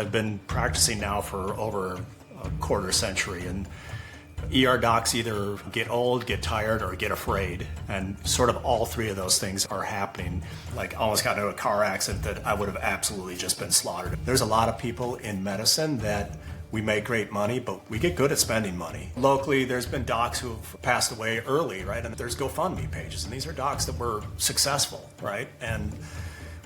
I've been practicing now for over a quarter century, and ER docs either get old, get tired, or get afraid. And sort of all three of those things are happening. Like, almost got into a car accident that I would have absolutely just been slaughtered. There's a lot of people in medicine that we make great money, but we get good at spending money. Locally, there's been docs who have passed away early, right? And there's GoFundMe pages, and these are docs that were successful, right? And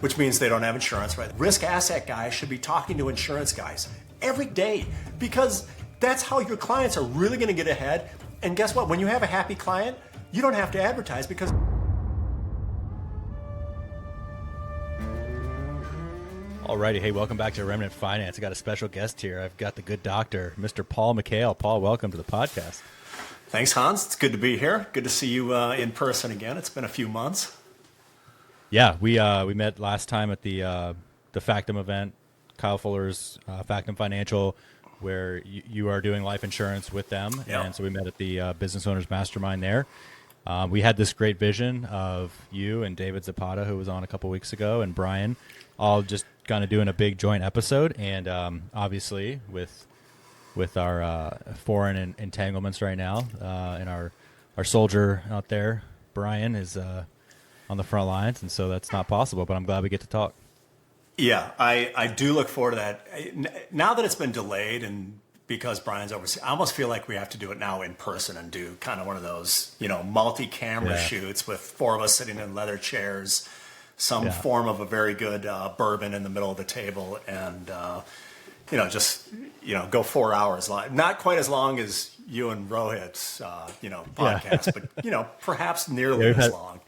which means they don't have insurance, right? Risk asset guys should be talking to insurance guys every day, because that's how your clients are really going to get ahead. And guess what? When you have a happy client, you don't have to advertise, because Alrighty, hey, welcome back to Remnant Finance. I got a special guest here. I've got the good doctor, Mr. Paul.mchale. Paul, welcome to the podcast. Thanks, Hans. It's good to be here. Good to see you in person again. It's been a few months. Yeah, we met last time at the Factum event, Kyle Fuller's Factum Financial, where you are doing life insurance with them. Yep. And so we met at the Business Owners Mastermind there. We had this great vision of you and David Zapata, who was on a couple weeks ago, and Brian, all just kind of doing a big joint episode. And obviously with our foreign entanglements right now, and our soldier out there, Brian, is on the front lines, and so that's not possible, but I'm glad we get to talk. Yeah, I do look forward to that. Now that it's been delayed, and because Brian's overseas, I almost feel like we have to do it now in person and do kind of one of those, multi-camera shoots with four of us sitting in leather chairs, some form of a very good bourbon in the middle of the table, and go 4 hours live. Not quite as long as you and Rohit's podcast, but perhaps nearly as long.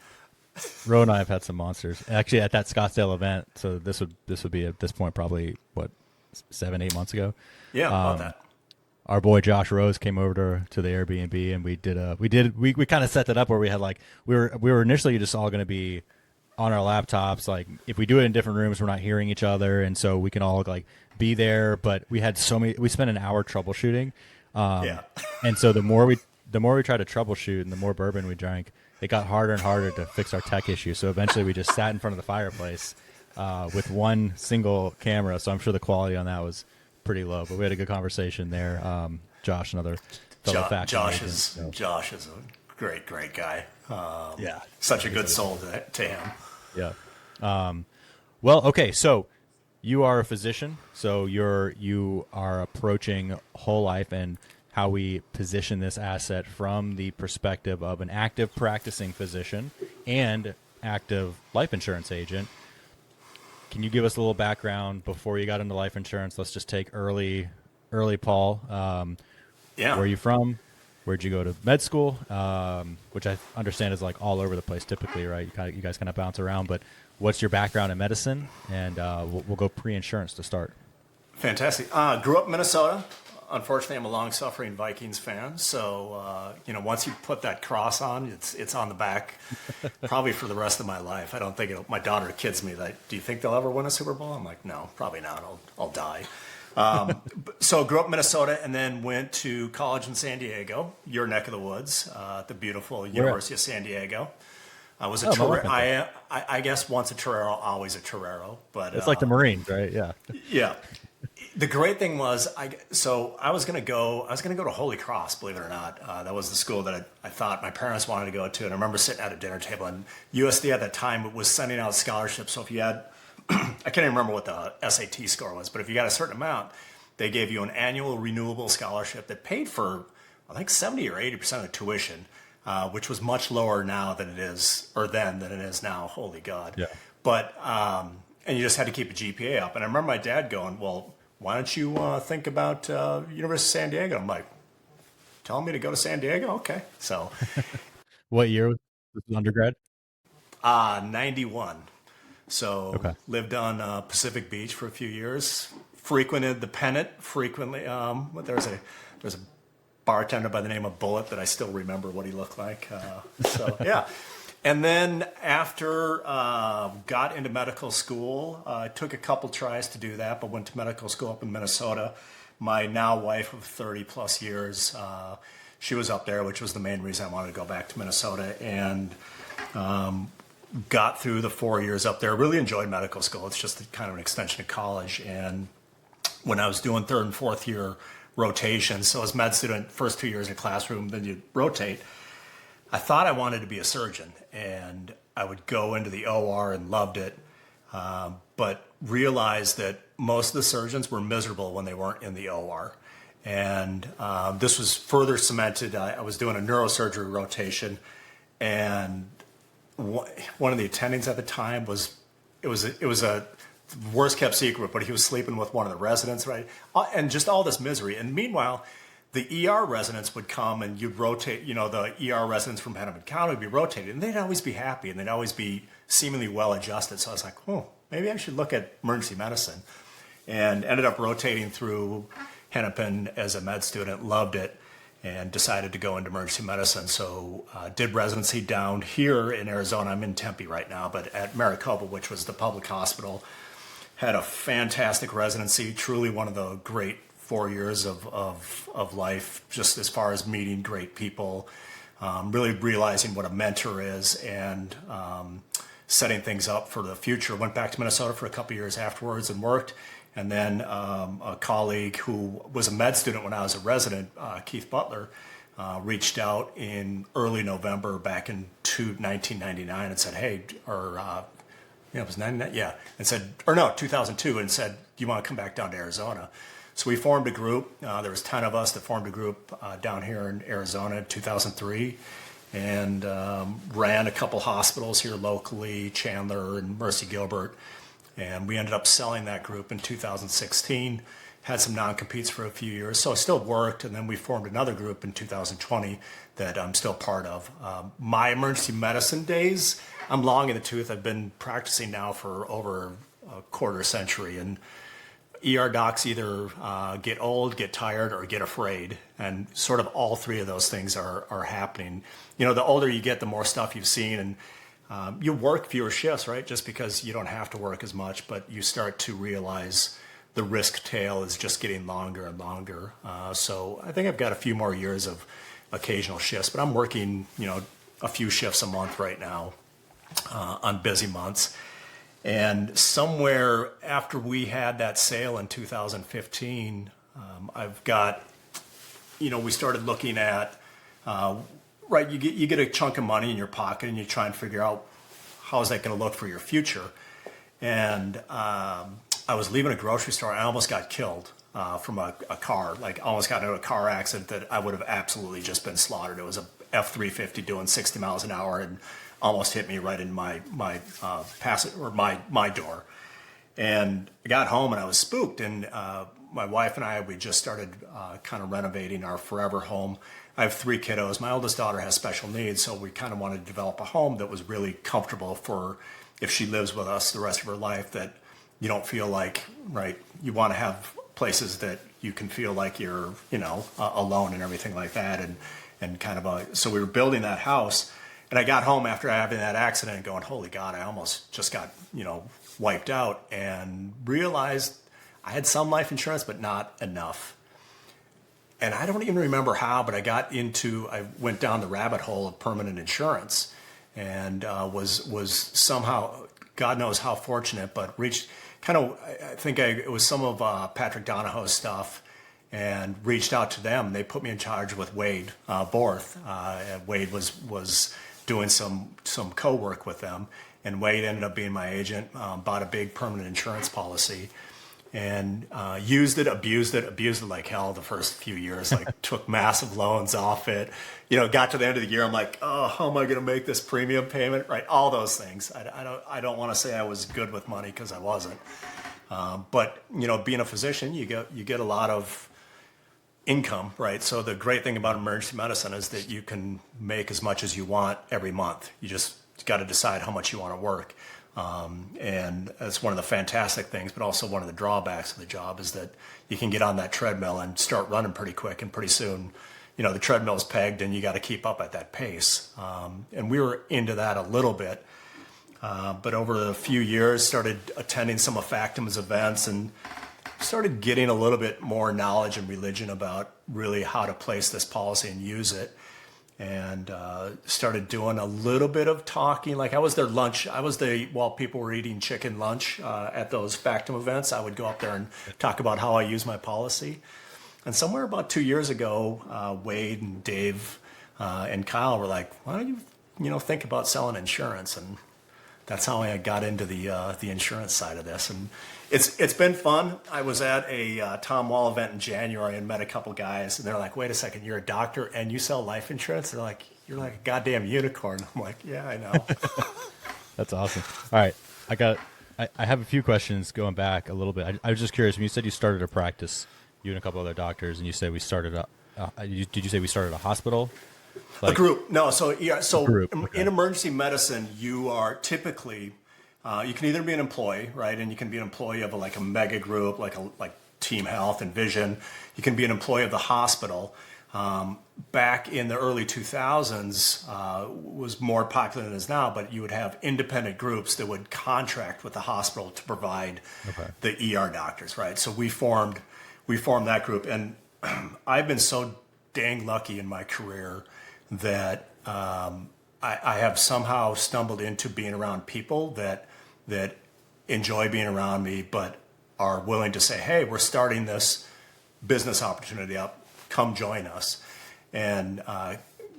Ro and I have had some monsters actually at that Scottsdale event. So this would be at this point probably 7-8 months ago. Yeah, about that. Our boy Josh Rose came over to the Airbnb, and we kind of set that up where we had we were initially just all going to be on our laptops. Like, if we do it in different rooms, we're not hearing each other, and so we can all be there. But we had we spent an hour troubleshooting. And so the more we tried to troubleshoot and the more bourbon we drank, it got harder and harder to fix our tech issue. So eventually we just sat in front of the fireplace with one single camera. So I'm sure the quality on that was pretty low, but we had a good conversation there. Josh, another fellow fact. Josh is a great guy. Such a good soul to him. Yeah. Well, okay. So you are a physician. So you are approaching whole life and how we position this asset from the perspective of an active practicing physician and active life insurance agent. Can you give us a little background before you got into life insurance? Let's just take early Paul. Where are you from? Where'd you go to med school? Which I understand is all over the place typically, right? You guys kind of bounce around, but what's your background in medicine? And we'll go pre-insurance to start. Fantastic. Grew up in Minnesota. Unfortunately, I'm a long-suffering Vikings fan, so once you put that cross on, it's on the back, probably for the rest of my life. I don't think my daughter kids me do you think they'll ever win a Super Bowl? I'm like, no, probably not. I'll die. So grew up in Minnesota, and then went to college in San Diego, your neck of the woods, the beautiful University of San Diego. I was I guess once a Torero, always a Torero, but it's like the Marines, right? Yeah. Yeah. The great thing was, I was going to go to Holy Cross, believe it or not. That was the school that I thought my parents wanted to go to. And I remember sitting at a dinner table, and USD at that time was sending out scholarships. So if you had, I can't even remember what the SAT score was, but if you got a certain amount, they gave you an annual renewable scholarship that paid for, I think, 70 or 80% of the tuition, which was much lower now than it is, or then than it is now. Holy God. Yeah. But, and you just had to keep a GPA up. And I remember my dad going, well, why don't you think about University of San Diego? I'm like, telling me to go to San Diego? Okay. So. What year was this undergrad? 91. So lived on Pacific Beach for a few years. Frequented the Pennant frequently. There's a bartender by the name of Bullet that I still remember what he looked like. So yeah. And then after got into medical school, I took a couple tries to do that, but went to medical school up in Minnesota. My now wife of 30 plus years, she was up there, which was the main reason I wanted to go back to Minnesota, and got through the 4 years up there. Really enjoyed medical school. It's just kind of an extension of college, and when I was doing third and fourth year rotations. So as med student, first 2 years in classroom, then you rotate. I thought I wanted to be a surgeon, and I would go into the OR and loved it, but realized that most of the surgeons were miserable when they weren't in the OR. And this was further cemented. I was doing a neurosurgery rotation, and one of the attendings at the time it was a worst kept secret, but he was sleeping with one of the residents, right? And just all this misery. And meanwhile, the ER residents would come and you'd rotate, the ER residents from Hennepin County would be rotated, and they'd always be happy and they'd always be seemingly well adjusted. So I was like, maybe I should look at emergency medicine, and ended up rotating through Hennepin as a med student, loved it, and decided to go into emergency medicine. So did residency down here in Arizona. I'm in Tempe right now, but at Maricopa, which was the public hospital. Had a fantastic residency, truly one of the great 4 years of life, just as far as meeting great people, really realizing what a mentor is, and setting things up for the future. Went back to Minnesota for a couple of years afterwards and worked. And then a colleague who was a med student when I was a resident, Keith Butler, reached out in early November back in 1999 and said, hey, it was 99, yeah, and said, 2002, and said, do you want to come back down to Arizona? So we formed a group. There was 10 of us that formed a group down here in Arizona in 2003, and ran a couple hospitals here locally, Chandler and Mercy Gilbert. And we ended up selling that group in 2016, had some non-competes for a few years, so I still worked, and then we formed another group in 2020 that I'm still part of. My emergency medicine days, I'm long in the tooth. I've been practicing now for over a quarter century, and ER docs either get old, get tired, or get afraid, and sort of all three of those things are happening. The older you get, the more stuff you've seen, and you work fewer shifts, right? Just because you don't have to work as much, but you start to realize the risk tail is just getting longer and longer. So I think I've got a few more years of occasional shifts, but I'm working, a few shifts a month right now on busy months. And somewhere after we had that sale in 2015, I've got, we started looking at, right, you get a chunk of money in your pocket and you try and figure out how is that going to look for your future. And I was leaving a grocery store and I almost got killed from a car, like almost got into a car accident that I would have absolutely just been slaughtered. It was a F-350 doing 60 miles an hour and almost hit me right in my door. And I got home and I was spooked. And my wife and I, we just started kind of renovating our forever home. I have 3 kiddos. My oldest daughter has special needs, so we kind of wanted to develop a home that was really comfortable for if she lives with us the rest of her life, that you don't feel like, right, you want to have places that you can feel like you're, alone and everything like that. And kind of so we were building that house. And I got home after having that accident and going, holy God, I almost just got, wiped out, and realized I had some life insurance, but not enough. And I don't even remember how, but I went down the rabbit hole of permanent insurance, and was somehow, God knows how fortunate, but reached it was some of Patrick Donahoe's stuff, and reached out to them. They put me in charge with Wade Borth. Wade was doing some co-work with them, and Wade ended up being my agent, bought a big permanent insurance policy, and used it, abused it like hell the first few years, like took massive loans off it. Got to the end of the year, I'm like, oh, how am I going to make this premium payment? Right, all those things. I don't want to say I was good with money, because I wasn't. But being a physician, you get a lot of income, right? So the great thing about emergency medicine is that you can make as much as you want every month. You just got to decide how much you want to work. And that's one of the fantastic things, but also one of the drawbacks of the job is that you can get on that treadmill and start running pretty quick, and pretty soon, the treadmill's pegged and you got to keep up at that pace. And we were into that a little bit, but over a few years started attending some of Factum's events and started getting a little bit more knowledge and religion about really how to place this policy and use it. and started doing a little bit of talking. Like I was their lunch. While people were eating chicken lunch at those Factum events, I would go up there and talk about how I use my policy. And somewhere about 2 years ago, Wade and Dave and Kyle were like, why don't you think about selling insurance? And that's how I got into the insurance side of this. And it's been fun. I was at a Tom Wall event in January and met a couple guys, and they're like, wait a second, you're a doctor and you sell life insurance? They're like, you're like a goddamn unicorn. I'm like, yeah, I know. That's awesome. All right. I have a few questions going back a little bit. I was just curious, when you said you started a practice, you and a couple other doctors, and you said we started did you say we started a hospital? A group. No, so group. Okay. In emergency medicine, you are typically, you can either be an employee, right? And you can be an employee of a mega group, like Team Health and Vision. You can be an employee of the hospital. Back in the early 2000s, was more popular than it is now, but you would have independent groups that would contract with the hospital to provide the ER doctors, right? So we formed that group, and I've been so dang lucky in my career that I have somehow stumbled into being around people that enjoy being around me, but are willing to say, hey, we're starting this business opportunity up, come join us. And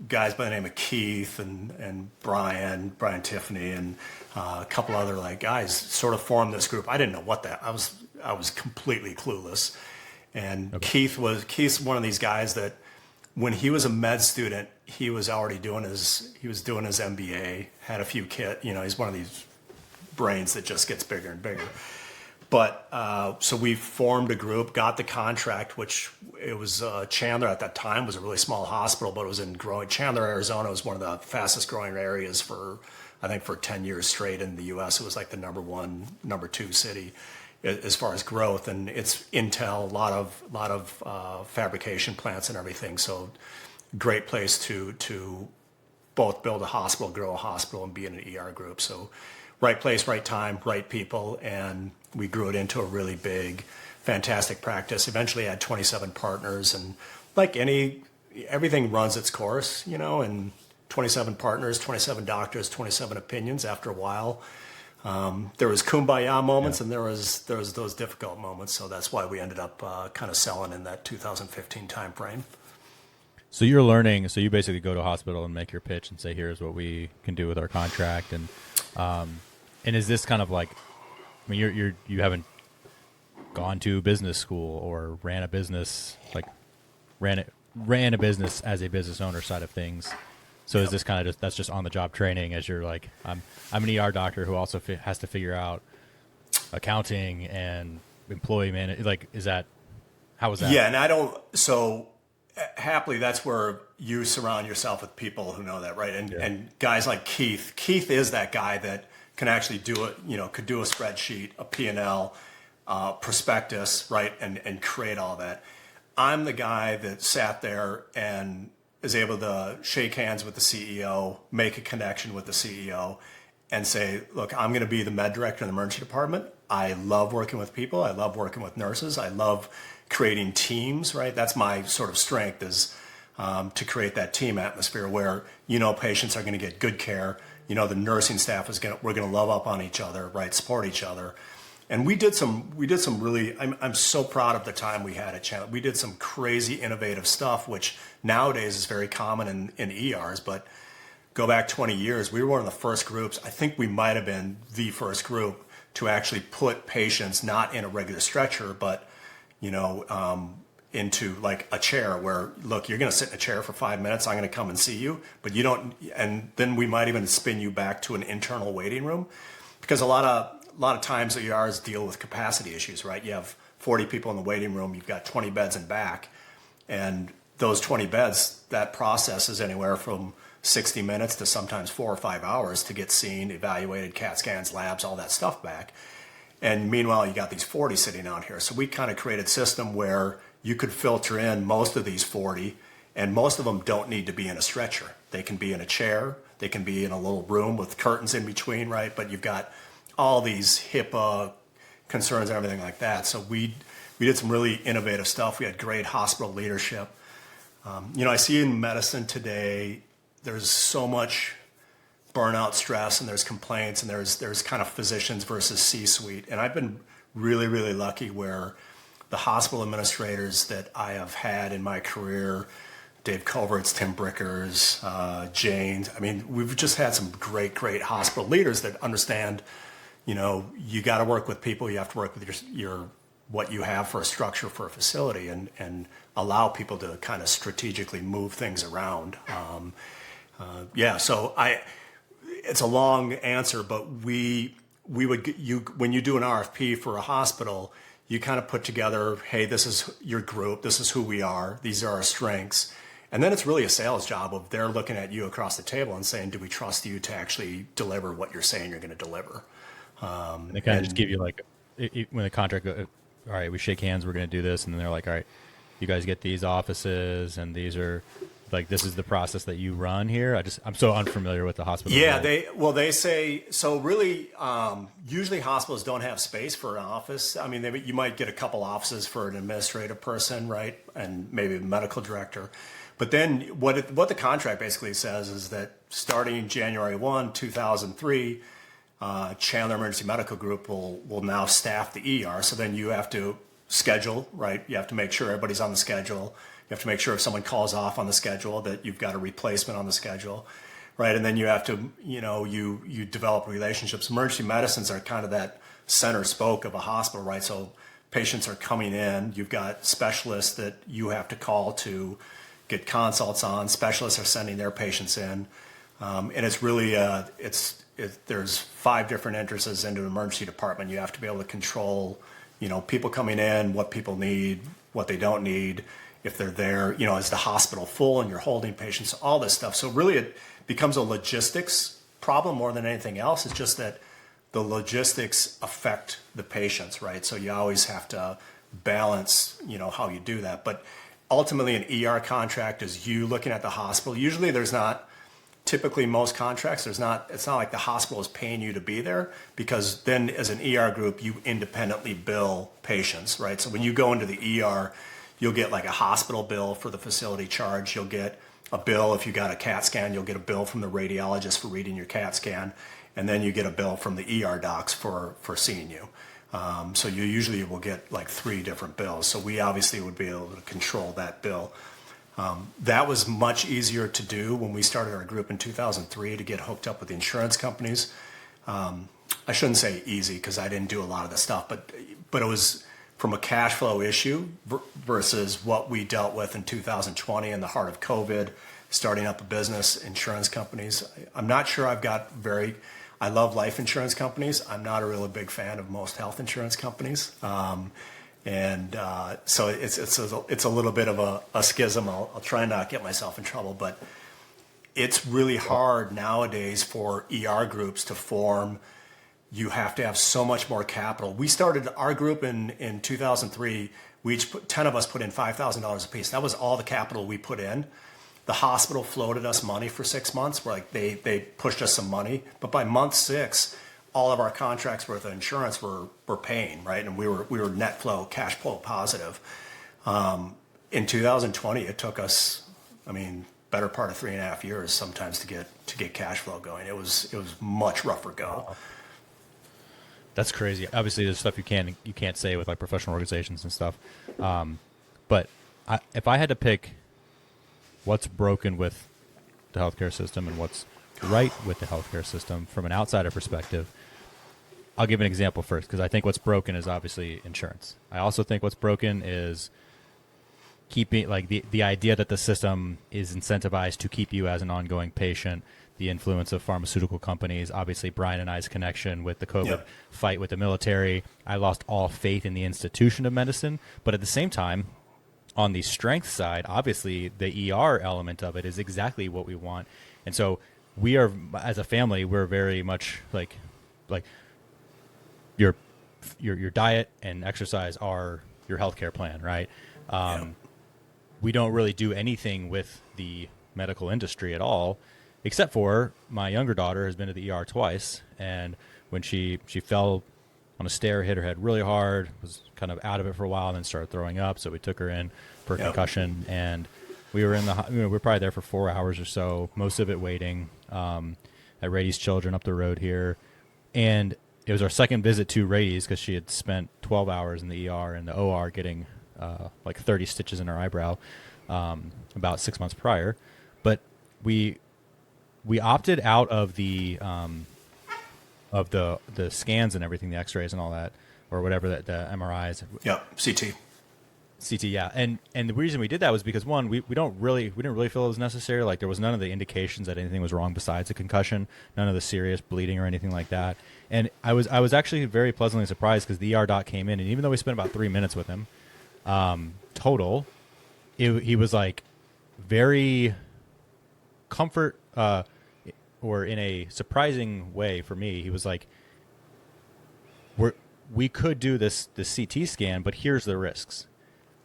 guys by the name of Keith and Brian Tiffany, and a couple other guys sort of formed this group. I didn't know what that, I was completely clueless. And Keith's one of these guys that when he was a med student, he was already doing his MBA, had a few kids, he's one of these brains that just gets bigger and bigger. But so we formed a group, got the contract, which it was Chandler at that time was a really small hospital, but it was in growing. Chandler, Arizona was one of the fastest growing areas for 10 years straight in the U.S. It was like the number 2 city as far as growth, and it's Intel, a lot of fabrication plants and everything. So great place to both build a hospital, grow a hospital, and be in an ER group. So right place, right time, right people, and we grew it into a really big, fantastic practice. Eventually had 27 partners, and everything runs its course, and 27 partners, 27 doctors, 27 opinions. After a while, there was kumbaya moments, and there was those difficult moments. So that's why we ended up kind of selling in that 2015 timeframe. So you're learning. So you basically go to a hospital and make your pitch and say, "Here's what we can do with our contract." And is this kind of like, I mean, you haven't gone to business school or ran a business, ran a business as a business owner side of things. So is this kind of that's just on the job training as you're like, I'm an ER doctor who also has to figure out accounting and employee management. How is that? Yeah, and happily, that's where you surround yourself with people who know that, right? And guys like Keith. Keith is that guy that can actually do it, could do a spreadsheet, a P&L, prospectus, right? And create all that. I'm the guy that sat there and is able to shake hands with the CEO, make a connection with the CEO, and say, look, I'm going to be the med director in the emergency department. I love working with people. I love working with nurses. I love creating teams, right? That's my sort of strength, is to create that team atmosphere where, patients are going to get good care. The nursing staff we're going to love up on each other, right? Support each other. And we did some really, I'm so proud of the time we had at Chandler. We did some crazy innovative stuff, which nowadays is very common in ERs, but go back 20 years, we were one of the first groups. I think we might have been the first group to actually put patients not in a regular stretcher, but, into a chair where, look, you're going to sit in a chair for 5 minutes. I'm going to come and see you, but you don't. And then we might even spin you back to an internal waiting room, because a lot of times the ERs deal with capacity issues, right? You have 40 people in the waiting room. You've got 20 beds in back, and those 20 beds, that process is anywhere from 60 minutes to sometimes 4 or 5 hours to get seen, evaluated, CAT scans, labs, all that stuff back. And meanwhile, you got these 40 sitting out here. So we kind of created a system where you could filter in most of these 40, and most of them don't need to be in a stretcher. They can be in a chair. They can be in a little room with curtains in between, right? But you've got all these HIPAA concerns and everything like that. So we did some really innovative stuff. We had great hospital leadership. I see in medicine today, there's so much burnout stress, and there's complaints, and there's kind of physicians versus C-suite. And I've been really, really lucky where the hospital administrators that I have had in my career, Dave Culverts, Tim Brickers, Jane, I mean, we've just had some great hospital leaders that understand, you got to work with people, you have to work with your what you have for a structure for a facility, and allow people to kind of strategically move things around. So it's a long answer, but we would when you do an RFP for a hospital, you kind of put together, hey, this is your group, this is who we are, these are our strengths. And then it's really a sales job of they're looking at you across the table and saying, do we trust you to actually deliver what you're saying you're going to deliver? And they kind of just give you like, when the contract, all right, we shake hands, we're going to do this. And then they're like, all right, you guys get these offices, and these are like, this is the process that you run here. I'm so unfamiliar with the hospital. Yeah, they say, so really, usually hospitals don't have space for an office. I mean, you might get a couple offices for an administrative person, right? And maybe a medical director. But then what the contract basically says is that starting January 1, 2003, Chandler Emergency Medical Group will now staff the ER. So then you have to schedule, right? You have to make sure everybody's on the schedule. You have to make sure if someone calls off on the schedule that you've got a replacement on the schedule, right? And then you have to, you develop relationships. Emergency medicines are kind of that center spoke of a hospital, right? So patients are coming in. You've got specialists that you have to call to get consults on. Specialists are sending their patients in. And it's really, there's 5 different entrances into an emergency department. You have to be able to control, people coming in, what people need, what they don't need, if they're there, is the hospital full and you're holding patients, all this stuff. So really it becomes a logistics problem more than anything else. It's just that the logistics affect the patients, right? So you always have to balance, how you do that. But ultimately an ER contract is you looking at the hospital. Usually typically most contracts, it's not like the hospital is paying you to be there, because then as an ER group, you independently bill patients, right? So when you go into the ER, you'll get like a hospital bill for the facility charge. You'll get a bill if you got a CAT scan. You'll get a bill from the radiologist for reading your CAT scan. And then you get a bill from the ER docs for seeing you. So you usually will get like 3 different bills. So we obviously would be able to control that bill. That was much easier to do when we started our group in 2003 to get hooked up with the insurance companies. I shouldn't say easy because I didn't do a lot of the stuff, but it was from a cash flow issue versus what we dealt with in 2020 in the heart of COVID, starting up a business, insurance companies. I'm not sure I love life insurance companies. I'm not a really big fan of most health insurance companies. So it's a little bit of a schism. I'll try and not get myself in trouble, but it's really hard nowadays for ER groups to form. You have to have so much more capital. We started our group in 2003. We each 10 of us put in $5,000 a piece. That was all the capital we put in. The hospital floated us money for 6 months. They pushed us some money, but by month 6, all of our contracts worth of insurance were paying, right? And we were net flow, cash flow positive. In 2020, it took us, better part of 3.5 years sometimes to get cash flow going. It was much rougher go. Wow. That's crazy. Obviously, there's stuff you can't say with like professional organizations and stuff. But if I had to pick what's broken with the healthcare system and what's right with the healthcare system from an outsider perspective, I'll give an example first, because I think what's broken is obviously insurance. I also think what's broken is keeping like the idea that the system is incentivized to keep you as an ongoing patient. The influence of pharmaceutical companies, obviously Brian and I's connection with the COVID fight with the military. I lost all faith in the institution of medicine. But at the same time, on the strength side, obviously the ER element of it is exactly what we want. And so we are, as a family, we're very much like your diet and exercise are your healthcare plan, right? We don't really do anything with the medical industry at all. Except for my younger daughter has been to the ER twice, and when she fell on a stair, hit her head really hard, was kind of out of it for a while, and then started throwing up. So we took her in for concussion, and We were we were probably there for 4 hours or so, most of it waiting at Rady's Children up the road here. And it was our second visit to Rady's because she had spent 12 hours in the ER and the OR getting like 30 stitches in her eyebrow about 6 months prior. But we opted out of the scans and everything, the X-rays and all that, or whatever, the MRIs. Yeah, CT. CT, yeah, and the reason we did that was because, one, we didn't really feel it was necessary. Like, there was none of the indications that anything was wrong besides a concussion, none of the serious bleeding or anything like that. And I was actually very pleasantly surprised because the ER doc came in, and even though we spent about 3 minutes with him total, he was like very comfort or in a surprising way for me. He was like, we could do this CT scan, but here's the risks.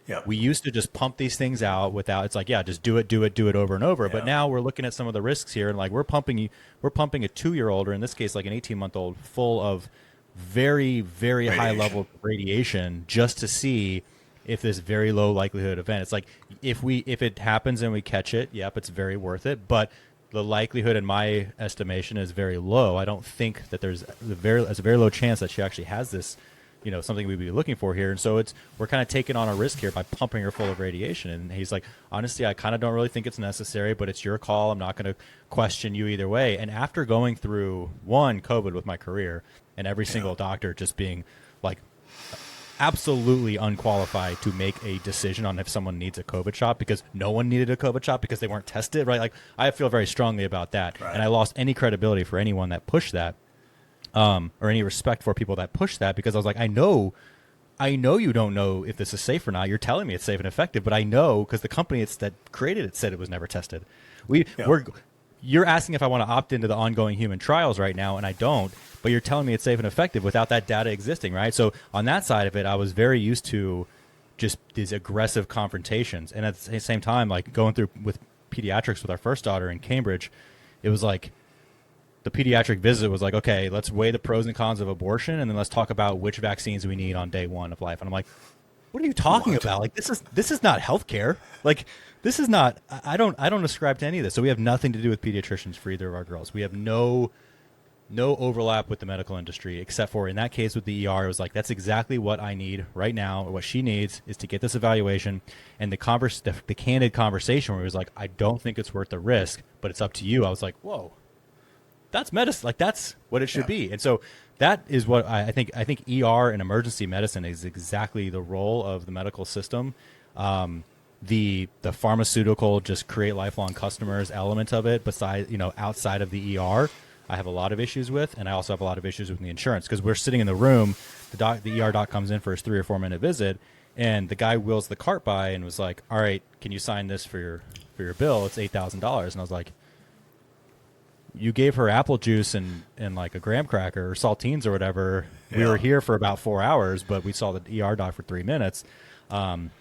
Yeah. We used to just pump these things out without, it's like, yeah, just do it over and over. Yeah. But now we're looking at some of the risks here, and like we're pumping a 2-year-old, or in this case, like an 18-month-old, full of very, very high level of radiation just to see if this very low likelihood event. It's like if it happens and we catch it, yep, it's very worth it. But the likelihood, in my estimation, is very low. I don't think that there's a very low chance that she actually has this, something we'd be looking for here. And so we're kind of taking on a risk here by pumping her full of radiation. And he's like, honestly, I kind of don't really think it's necessary, but it's your call. I'm not going to question you either way. And after going through COVID with my career, and every single doctor just being like absolutely unqualified to make a decision on if someone needs a COVID shot, because no one needed a COVID shot because they weren't tested, right? Like, I feel very strongly about that. Right. And I lost any credibility for anyone that pushed that. Or any respect for people that push that, because I was like, I know you don't know if this is safe or not. You're telling me it's safe and effective, but I know because the company that created it said it was never tested. You're asking if I want to opt into the ongoing human trials right now, and I don't, but you're telling me it's safe and effective without that data existing, right? So on that side of it, I was very used to just these aggressive confrontations. And at the same time, like going through with pediatrics with our first daughter in Cambridge, it was like, the pediatric visit was like, okay, let's weigh the pros and cons of abortion, and then let's talk about which vaccines we need on day 1 of life. And I'm like, what are you talking about? Like, this is not healthcare. Like, this is not. I don't ascribe to any of this. So we have nothing to do with pediatricians for either of our girls. We have no overlap with the medical industry, except for in that case with the ER. It was like, that's exactly what I need right now, or what she needs is to get this evaluation. And the candid conversation where it was like, I don't think it's worth the risk, but it's up to you. I was like, whoa. That's medicine. Like, that's what it should be. And so that is what I think. I think ER and emergency medicine is exactly the role of the medical system. The pharmaceutical, just create lifelong customers element of it, besides, outside of the ER, I have a lot of issues with, and I also have a lot of issues with the insurance, because we're sitting in the room, the ER doc comes in for his 3 or 4 minute visit, and the guy wheels the cart by and was like, all right, can you sign this for your bill? It's $8,000. And I was like, you gave her apple juice and like a graham cracker or saltines or whatever. Yeah. We were here for about 4 hours, but we saw the ER doc for 3 minutes. And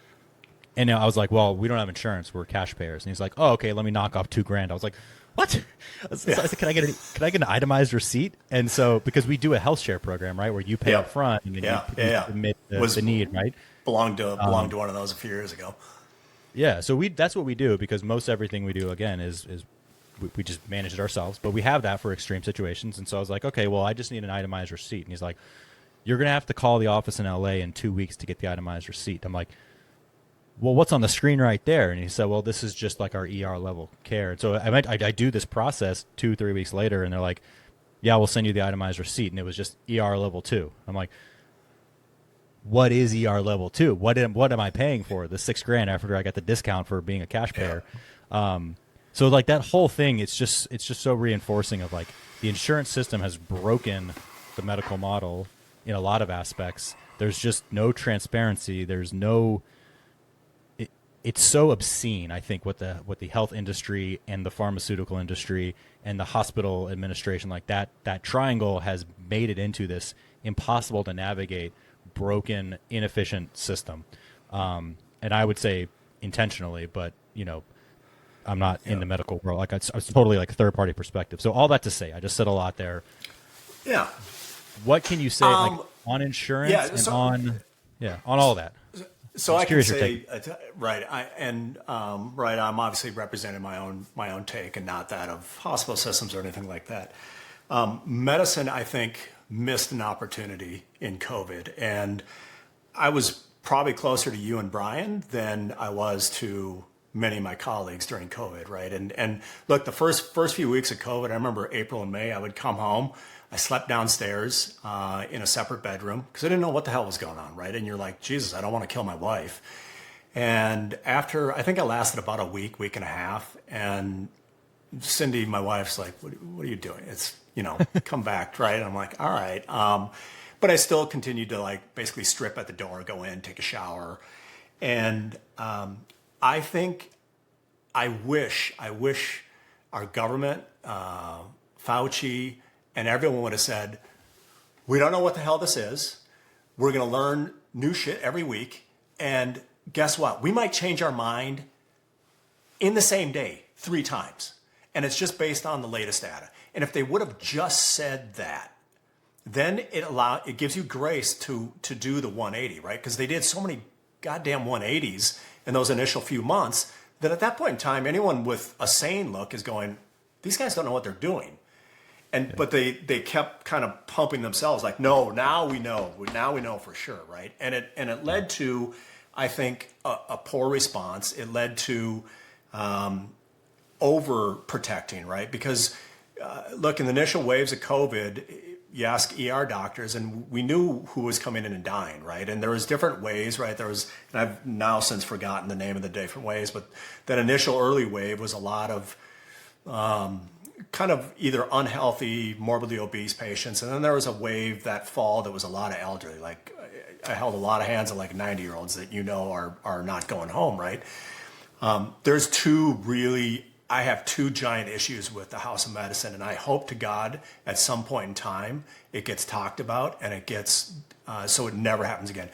I was like, well, we don't have insurance. We're cash payers. And he's like, oh, okay, let me knock off $2,000. I was like, what? I said, can I get an itemized receipt? And so, because we do a health share program, right, where you pay up front and then you submit the need, right? Belonged to one of those a few years ago. Yeah. So that's what we do, because most everything we do, again, is we just manage it ourselves, but we have that for extreme situations. And so I was like, okay, well, I just need an itemized receipt. And he's like, you're going to have to call the office in LA in 2 weeks to get the itemized receipt. I'm like, well, what's on the screen right there? And he said, well, this is just like our ER level care. And so I do this process 2-3 weeks later, and they're like, yeah, we'll send you the itemized receipt. And it was just ER level 2. I'm like, what is ER level 2? What am I paying for? The $6,000 after I got the discount for being a cash payer. So like that whole thing, it's just so reinforcing of like the insurance system has broken the medical model in a lot of aspects. There's just no transparency. There's no. It's so obscene, I think, what the health industry and the pharmaceutical industry and the hospital administration, like that triangle has made it into this impossible to navigate, broken, inefficient system. And I would say intentionally, but I'm not in the medical world. Like I was totally like a third party perspective. So all that to say, I just said a lot there. Yeah. What can you say like on insurance and on all that? So Just I can curious your say, take. right, right. I'm obviously representing my own take and not that of hospital systems or anything like that. Medicine, I think, missed an opportunity in COVID, and I was probably closer to you and Brian than I was to many of my colleagues during COVID, right? And look, the first few weeks of COVID, I remember April and May, I would come home. I slept downstairs in a separate bedroom because I didn't know what the hell was going on, right? And you're like, Jesus, I don't want to kill my wife. And after, I think I lasted about a week and a half. And Cindy, my wife's like, what are you doing? It's, come back, right? And I'm like, all right. But I still continued to like basically strip at the door, go in, take a shower. And I think, I wish our government, Fauci, and everyone would have said, we don't know what the hell this is. We're going to learn new shit every week. And guess what? We might change our mind in the same day 3 times. And it's just based on the latest data. And if they would have just said that, then it gives you grace to do the 180, right? Because they did so many goddamn 180s in those initial few months that at that point in time, anyone with a sane look is going, these guys don't know what they're doing. And but they kept kind of pumping themselves like, no, now we know for sure, right? And it led to, I think, a poor response. It led to overprotecting, right? Because look, in the initial waves of COVID, you ask ER doctors, and we knew who was coming in and dying, right? And there was different ways, right? There was, and I've now since forgotten the name of the different ways, but that initial early wave was a lot of kind of either unhealthy, morbidly obese patients. And then there was a wave that fall that was a lot of elderly. Like I held a lot of hands of like 90-year-olds that are not going home, right? I have 2 giant issues with the House of Medicine, and I hope to God at some point in time it gets talked about and it gets so it never happens again.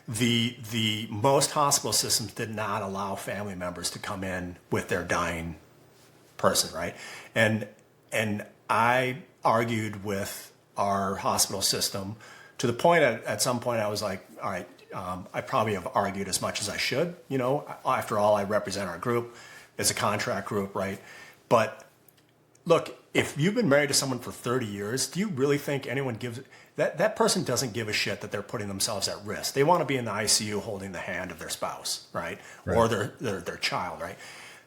The most hospital systems did not allow family members to come in with their dying person, right? And I argued with our hospital system to the point at some point I was like, all right, I probably have argued as much as I should. After all, I represent our group. It's a contract group, right? But look, if you've been married to someone for 30 years, do you really think anyone gives that person doesn't give a shit that they're putting themselves at risk? They want to be in the ICU holding the hand of their spouse, right? Or their child, right?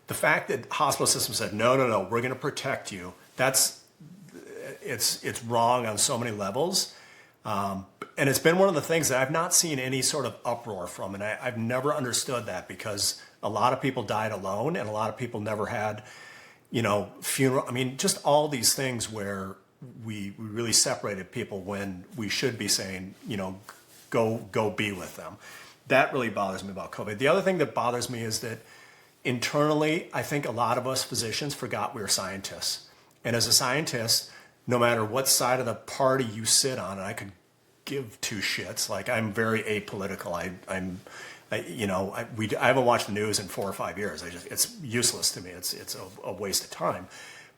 The fact that hospital system said, no, we're going to protect you. It's wrong on so many levels. And it's been one of the things that I've not seen any sort of uproar from. And I've never understood that because a lot of people died alone and a lot of people never had, funeral. I mean, just all these things where we really separated people when we should be saying, go be with them. That really bothers me about COVID. The other thing that bothers me is that internally, I think a lot of us physicians forgot we were scientists. And as a scientist, no matter what side of the party you sit on, and I could give 2 shits, like I'm very apolitical. I haven't watched the news in 4 or 5 years. It's useless to me. It's a waste of time.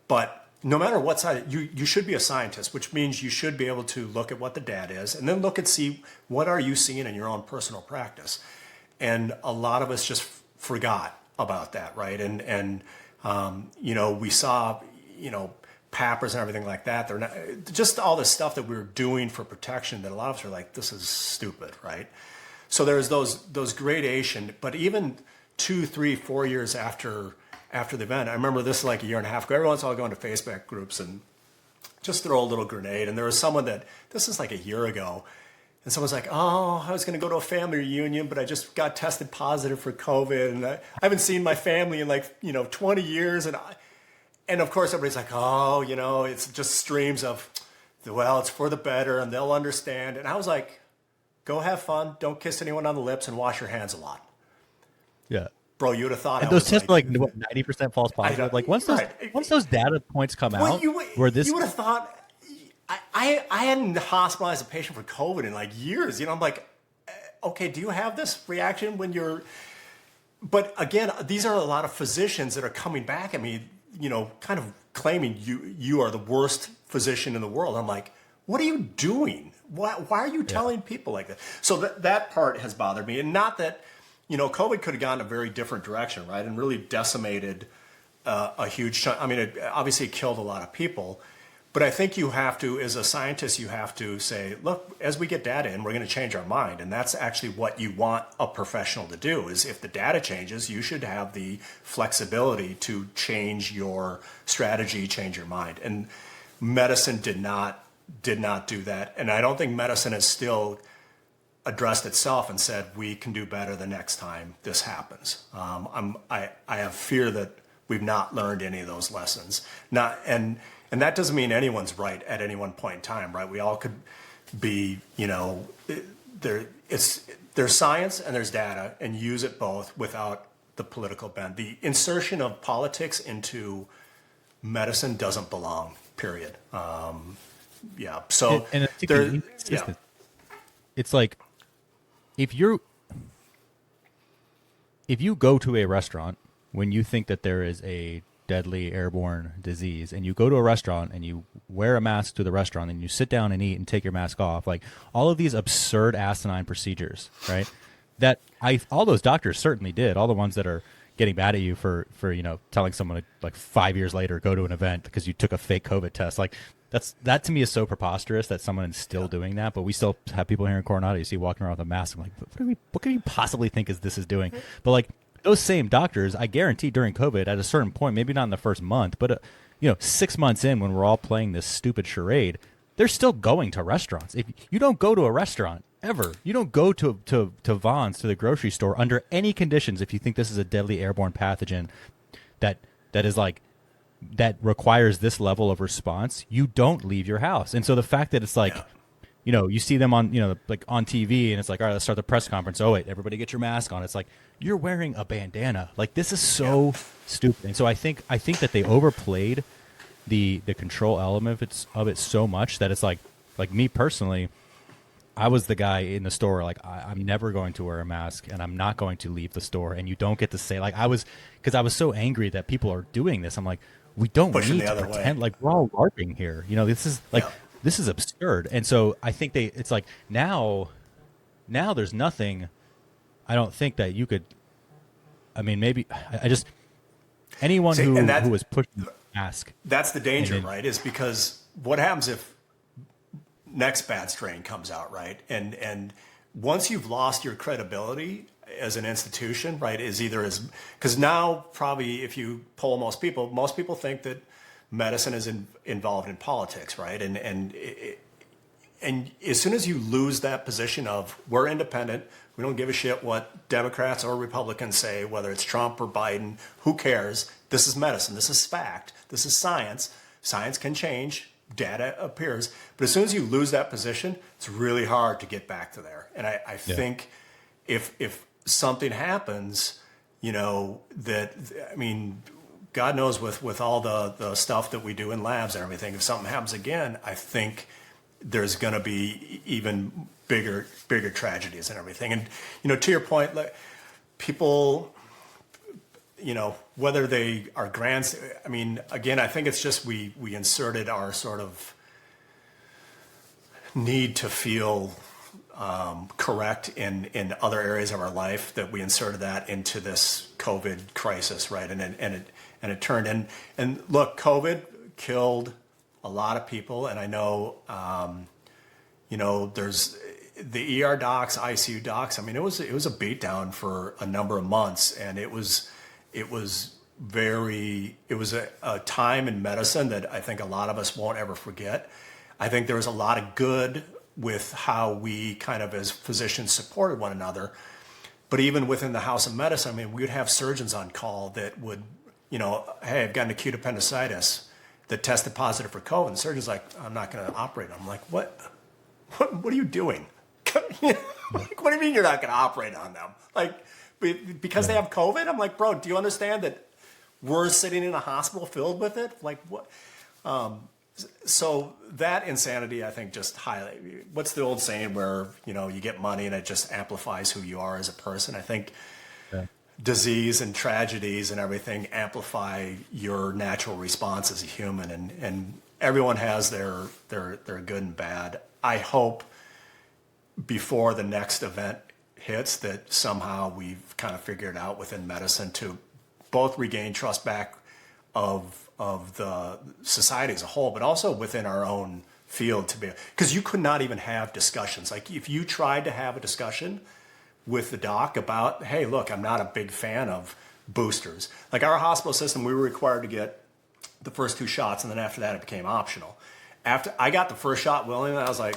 But no matter what side, you should be a scientist, which means you should be able to look at what the data is and then look and see what are you seeing in your own personal practice. And a lot of us just forgot about that, right? And we saw, PAPRs and everything like that. They're not just all this stuff that we were doing for protection that a lot of us are like, this is stupid, right? So there's those gradation, but even 2, 3, 4 years after the event, I remember this like a year and a half ago, every once in a while I go into Facebook groups and just throw a little grenade. And there was someone this is like a year ago, and someone's like, oh, I was going to go to a family reunion, but I just got tested positive for COVID. And I haven't seen my family in 20 years. And of course, everybody's like, oh, it's just streams of, well, it's for the better and they'll understand. And I was like, go have fun. Don't kiss anyone on the lips and wash your hands a lot. Yeah. Bro, you would have thought and those tests are like 90% false positive. Like once those data points come out, you would have thought, I hadn't hospitalized a patient for COVID in like years. I'm like, okay, do you have this reaction when you're, but again, these are a lot of physicians that are coming back at me, kind of claiming you are the worst physician in the world. I'm like, what are you doing? Why are you telling people like that? So that part has bothered me. And not that COVID could have gone a very different direction, right? And really decimated a huge chunk. I mean, it obviously killed a lot of people. But I think you have to, as a scientist, you have to say, look, as we get data in, we're going to change our mind. And that's actually what you want a professional to do, is if the data changes, you should have the flexibility to change your strategy, change your mind. And medicine did not do that. And I don't think medicine has still addressed itself and said, we can do better the next time this happens. I have fear that we've not learned any of those lessons. And that doesn't mean anyone's right at any one point in time, right? We all could be, there's science and there's data, and use it both without the political bend. The insertion of politics into medicine doesn't belong, period. Yeah. So and I think it's like, if you go to a restaurant when you think that there is a deadly airborne disease, and you go to a restaurant and you wear a mask to the restaurant and you sit down and eat and take your mask off, like all of these absurd asinine procedures, right? That all those doctors certainly did, all the ones that are getting mad at you for telling someone to, like 5 years later, go to an event because you took a fake COVID test. Like that to me is so preposterous that someone is still doing that. But we still have people here in Coronado you see walking around with a mask. I'm like, what can you possibly think this is doing? But like, those same doctors, I guarantee during COVID, at a certain point, maybe not in the first month, but 6 months in, when we're all playing this stupid charade, they're still going to restaurants. If you don't go to a restaurant ever, you don't go to Vaughn's, to the grocery store, under any conditions, if you think this is a deadly airborne pathogen that is like, that requires this level of response, you don't leave your house. And so the fact that it's like, you see them on, like on TV, and it's like, all right, let's start the press conference. Oh wait, everybody get your mask on. It's like, you're wearing a bandana. Like, this is so stupid. And so I think that they overplayed the control element of it so much that it's like me personally, I was the guy in the store, like, I'm never going to wear a mask and I'm not going to leave the store. And you don't get to say, like, because I was so angry that people are doing this. I'm like, we don't need to pretend like we're all LARPing here. This is like, this is absurd. And so I think it's like now there's nothing, I don't think that you could, I mean, maybe I just, anyone who was pushing the mask. That's the danger, right? Is because what happens if next bad strain comes out, right? And once you've lost your credibility as an institution, right, is either because now probably if you poll most people think that medicine is involved in politics, right? And as soon as you lose that position of, we're independent, we don't give a shit what Democrats or Republicans say, whether it's Trump or Biden, who cares? This is medicine, this is fact, this is science. Science can change, data appears. But as soon as you lose that position, it's really hard to get back to there. And I think if something happens, God knows with all the stuff that we do in labs and everything, if something happens again, I think there's going to be even bigger tragedies and everything. And, to your point, like, people, whether they are grants, again, I think it's just we inserted our sort of need to feel correct in other areas of our life, that we inserted that into this COVID crisis, right? And it turned and look, COVID killed a lot of people, and I know there's the ER docs, ICU docs. I mean, it was a beatdown for a number of months, and it was a time in medicine that I think a lot of us won't ever forget. I think there was a lot of good with how we kind of as physicians supported one another. But even within the House of Medicine, we would have surgeons on call that would, hey, I've got an acute appendicitis that tested positive for COVID. And the surgeon's like, I'm not going to operate. I'm like, what are you doing? Like, what do you mean you're not going to operate on them? Like, because they have COVID? I'm like, bro, do you understand that we're sitting in a hospital filled with it? Like, what? So that insanity, I think, just highlight. What's the old saying where, you get money and it just amplifies who you are as a person? I think disease and tragedies and everything amplify your natural response as a human, and everyone has their good and bad. I hope before the next event hits that somehow we've kind of figured out within medicine to both regain trust back of the society as a whole, but also within our own field to be, because you could not even have discussions. Like if you tried to have a discussion with the doc about, hey, look, I'm not a big fan of boosters. Like our hospital system, we were required to get the first 2 shots, and then after that it became optional. After I got the first shot willingly, I was like,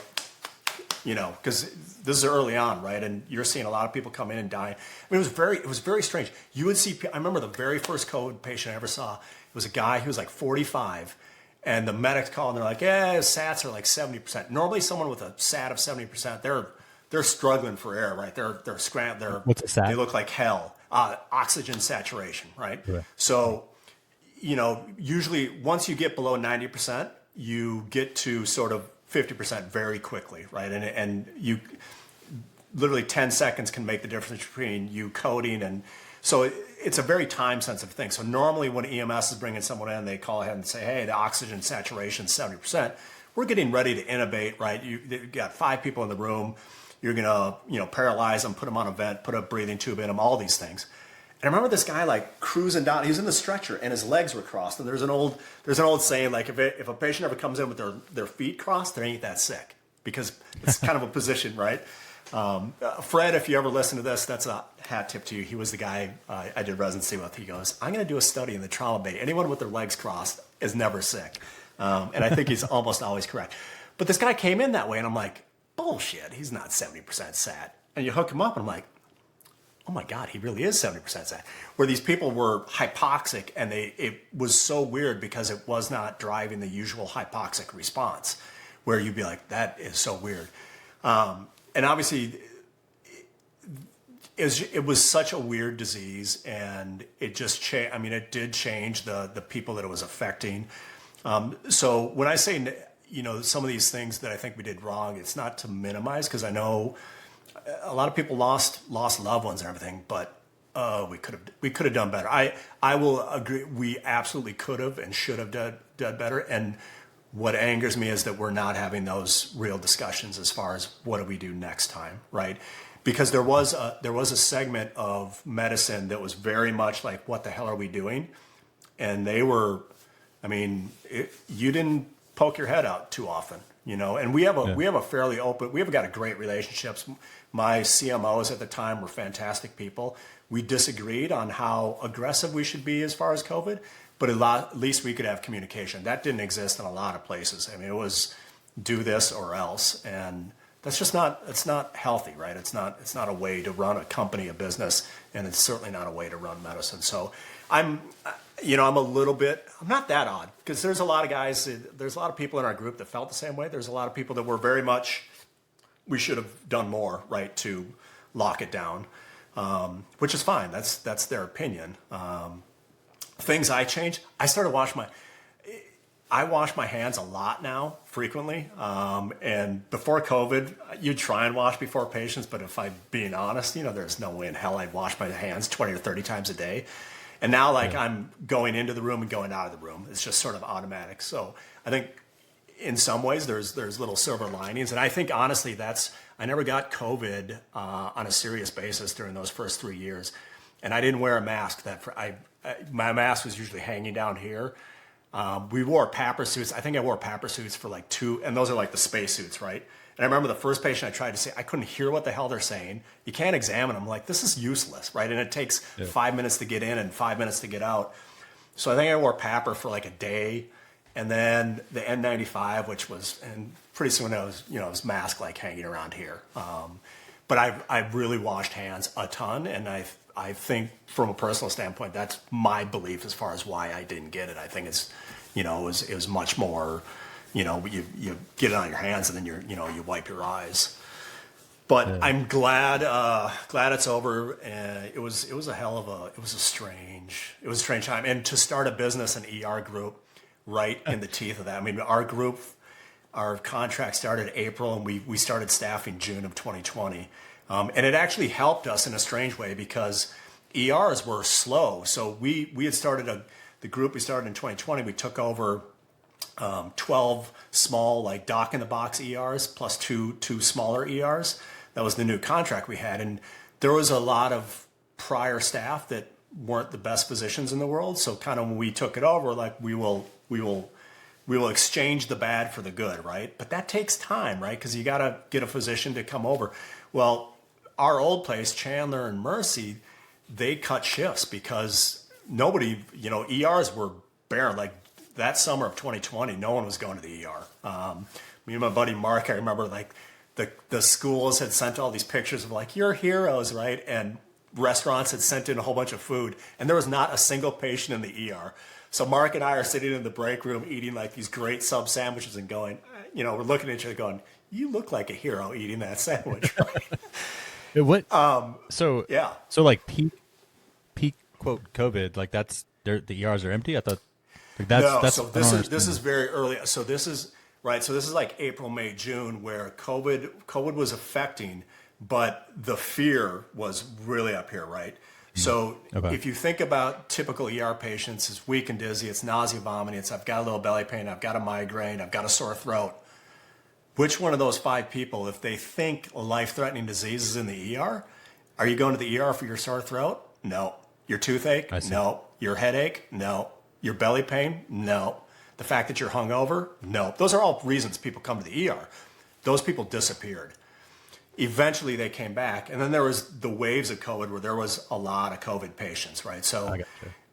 because this is early on, right? And you're seeing a lot of people come in and die. I mean, it was very strange. You would see, I remember the very first COVID patient I ever saw, it was a guy who was like 45, and the medics called and they're like, yeah, his SATs are like 70%. Normally someone with a SAT of 70%, they're struggling for air, right? They're scrambling. What's a SAT? They look like hell. Oxygen saturation, right? Right. So, usually once you get below 90%, you get to sort of 50% very quickly, right? And you literally 10 seconds can make the difference between you coding, and so it's a very time sensitive thing. So normally when EMS is bringing someone in, they call ahead and say, hey, the oxygen saturation is 70%. We're getting ready to intubate, right? You got 5 people in the room. You're gonna, paralyze them, put them on a vent, put a breathing tube in them, all these things. And I remember this guy like cruising down. He was in the stretcher and his legs were crossed. And there's an old saying, like if a patient ever comes in with their feet crossed, they ain't that sick, because it's kind of a position, right? Fred, if you ever listen to this, that's a hat tip to you. He was the guy I did residency with. He goes, I'm going to do a study in the trauma bay. Anyone with their legs crossed is never sick. And I think he's almost always correct. But this guy came in that way, and I'm like, bullshit, he's not 70% SAT. And you hook him up, and I'm like, oh my God, he really is 70% SAT. Where these people were hypoxic, and it was so weird because it was not driving the usual hypoxic response, where you'd be like, that is so weird. And obviously, it was such a weird disease, and it just changed. I mean, it did change the people that it was affecting. So when I say, some of these things that I think we did wrong, it's not to minimize, because I know a lot of people lost loved ones and everything, but we could have done better. I will agree. We absolutely could have and should have done better. And what angers me is that we're not having those real discussions as far as what do we do next time, right? Because there was a segment of medicine that was very much like, what the hell are we doing? And they were, you didn't poke your head out too often, and we have a fairly open, we've got a great relationships. My CMOs at the time were fantastic people. We disagreed on how aggressive we should be as far as COVID, but at least we could have communication. That didn't exist in a lot of places. I mean, it was do this or else. And that's just it's not healthy, right? It's not a way to run a company, a business, and it's certainly not a way to run medicine. So I'm not that odd, because there's a lot of people in our group that felt the same way. There's a lot of people that were very much, we should have done more, right, to lock it down, which is fine. That's their opinion. Things I changed, I wash my hands a lot now, frequently. And before COVID, you'd try and wash before patients, but if I'm being honest, there's no way in hell I'd wash my hands 20 or 30 times a day. And now, I'm going into the room and going out of the room. It's just sort of automatic. So I think in some ways there's little silver linings. And I think, honestly, I never got COVID on a serious basis during those first 3 years. And I didn't wear a mask. My mask was usually hanging down here. We wore PAPR suits. I think I wore PAPR suits for like 2, and those are like the space suits, right? And I remember the first patient I tried to say, I couldn't hear what the hell they're saying. You can't examine them. Like, this is useless, right? And it takes 5 minutes to get in and 5 minutes to get out. So I think I wore PAPR for like a day, and then the N95, and pretty soon I was mask like hanging around here. But I've really washed hands a ton, and I think from a personal standpoint, that's my belief as far as why I didn't get it. I think it's, it was much more, you get it on your hands and then you wipe your eyes. But I'm glad it's over. And it was a strange time. And to start a business, an ER group, right in the teeth of that. I mean, our contract started April, and we started staffing June of 2020. And it actually helped us in a strange way, because ERs were slow. So we had started the group we started in 2020. We took over 12 small, like doc in the box ERs plus two smaller ERs That was the new contract we had. And there was a lot of prior staff that weren't the best physicians in the world. So kind of when we took it over, like we will exchange the bad for the good, right? But that takes time, right? Because you got to get a physician to come over. Well, our old place, Chandler and Mercy, they cut shifts because nobody, ERs were barren. Like that summer of 2020, no one was going to the ER. Me and my buddy Mark, I remember like the schools had sent all these pictures of like, you're heroes, right? And restaurants had sent in a whole bunch of food, and there was not a single patient in the ER. So Mark and I are sitting in the break room eating like these great sub sandwiches and going, we're looking at each other going, you look like a hero eating that sandwich, right? What? So yeah. So like peak quote COVID, like the ERs are empty. I thought like that's so this is very early. So this is right. So this is like April, May, June, where COVID was affecting, but the fear was really up here, right? So if you think about typical ER patients, it's weak and dizzy, it's nausea, vomiting, it's I've got a little belly pain, I've got a migraine, I've got a sore throat. Which one of those 5 people, if they think a life-threatening disease is in the ER, are you going to the ER for your sore throat? No. Your toothache? No. Your headache? No. Your belly pain? No. The fact that you're hungover? No. Those are all reasons people come to the ER. Those people disappeared. Eventually they came back, and then there was the waves of COVID where there was a lot of COVID patients, right? So,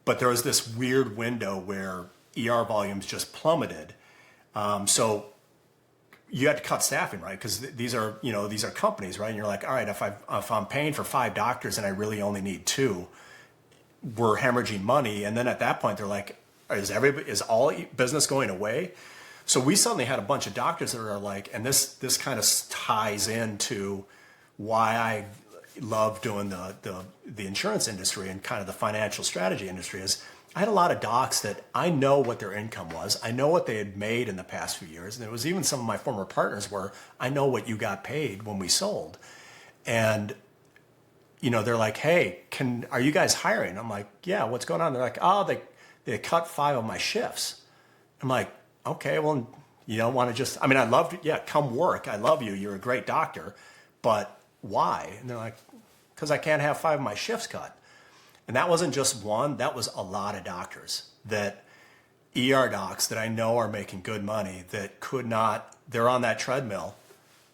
but there was this weird window where ER volumes just plummeted. So you had to cut staffing, right? Because these are companies, right? And you're like, all right, if I'm paying for 5 doctors and I really only need 2, we're hemorrhaging money. And then at that point, they're like, is all business going away? So we suddenly had a bunch of doctors that are like, and this kind of ties into why I love doing the insurance industry and kind of the financial strategy industry is I had a lot of docs that I know what their income was. I know what they had made in the past few years. And there was even some of my former partners where I know what you got paid when we sold. And, they're like, hey, are you guys hiring? I'm like, yeah, what's going on? They're like, oh, they cut 5 of my shifts. I'm like, okay, well, you don't want to just, I love, come work. I love you. You're a great doctor. But why? And they're like, because I can't have 5 of my shifts cut. And that wasn't just one, that was a lot of doctors ER docs that I know are making good money that could not, they're on that treadmill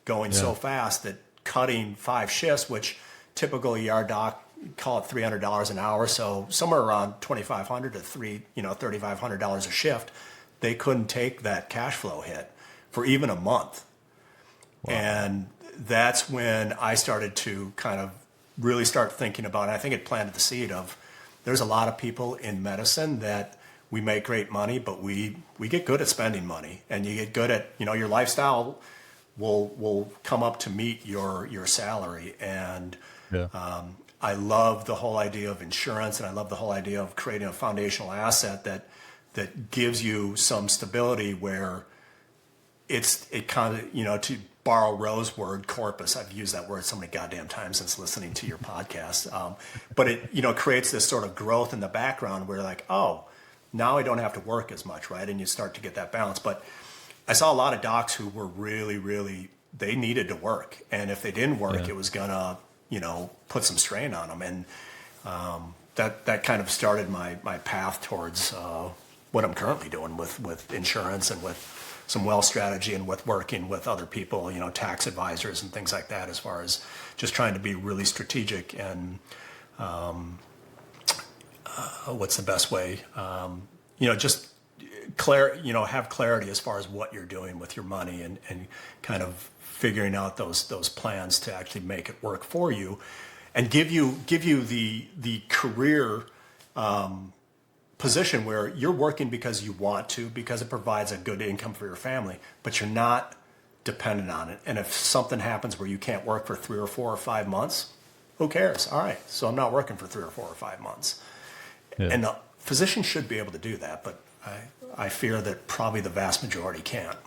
going so fast that cutting 5 shifts, which typical ER doc, call it $300 an hour. So somewhere around $2,500 to $3,500 a shift. They couldn't take that cash flow hit for even a month. Wow. And that's when I started to kind of really start thinking about, and I think it planted the seed of, there's a lot of people in medicine that we make great money, but we get good at spending money, and you get good at, your lifestyle will come up to meet your salary. And I love the whole idea of insurance, and I love the whole idea of creating a foundational asset that gives you some stability where it kind of, to borrow Rose's word, corpus. I've used that word so many goddamn times since listening to your podcast. But it, creates this sort of growth in the background where like, oh, now I don't have to work as much, right? And you start to get that balance. But I saw a lot of docs who were really, really, they needed to work. And if they didn't work, it was gonna, put some strain on them. And that kind of started my path towards what I'm currently doing with insurance and with some wealth strategy and with working with other people, tax advisors and things like that, as far as just trying to be really strategic and what's the best way, just have clarity as far as what you're doing with your money and kind of figuring out those plans to actually make it work for you and give you the career position where you're working because you want to, because it provides a good income for your family, but you're not dependent on it. And if something happens where you can't work for 3 or 4 or 5 months, who cares? All right, so I'm not working for 3 or 4 or 5 months. Yeah. And the physician should be able to do that, but I fear that probably the vast majority can't.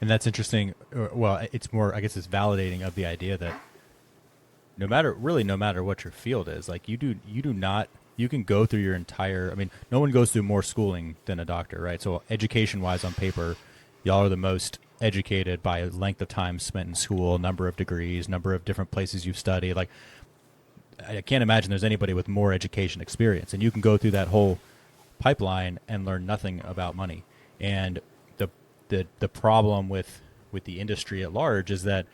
And that's interesting. Well, it's more, I guess it's validating of the idea that no matter what your field is, like you can go through your entire, no one goes through more schooling than a doctor, right? So education wise on paper, y'all are the most educated by length of time spent in school, number of degrees, number of different places you've studied. Like, I can't imagine there's anybody with more education experience, and you can go through that whole pipeline and learn nothing about money. And the problem with the industry at large is that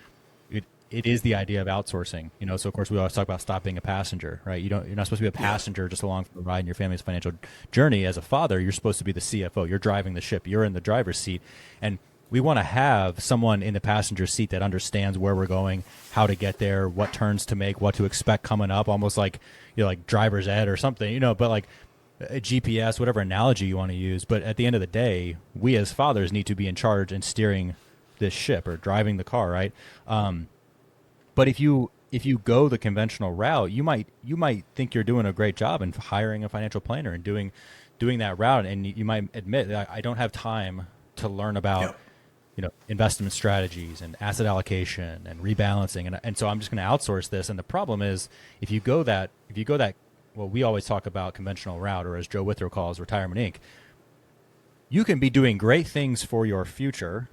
it is the idea of outsourcing. So of course we always talk about stop being a passenger, right? You're not supposed to be a passenger just along for the ride in your family's financial journey. As a father, you're supposed to be the CFO. You're driving the ship. You're in the driver's seat, and we want to have someone in the passenger seat that understands where we're going, how to get there, what turns to make, what to expect coming up, almost like like driver's ed or something, but like a GPS, whatever analogy you want to use. But at the end of the day, we as fathers need to be in charge and steering this ship or driving the car, right? But if you go the conventional route, you might think you're doing a great job in hiring a financial planner and doing that route, and you might admit that I don't have time to learn about investment strategies and asset allocation and rebalancing, and so I'm just going to outsource this. And the problem is if you go that well, we always talk about conventional route, or as Joe Withrow calls Retirement Inc. You can be doing great things for your future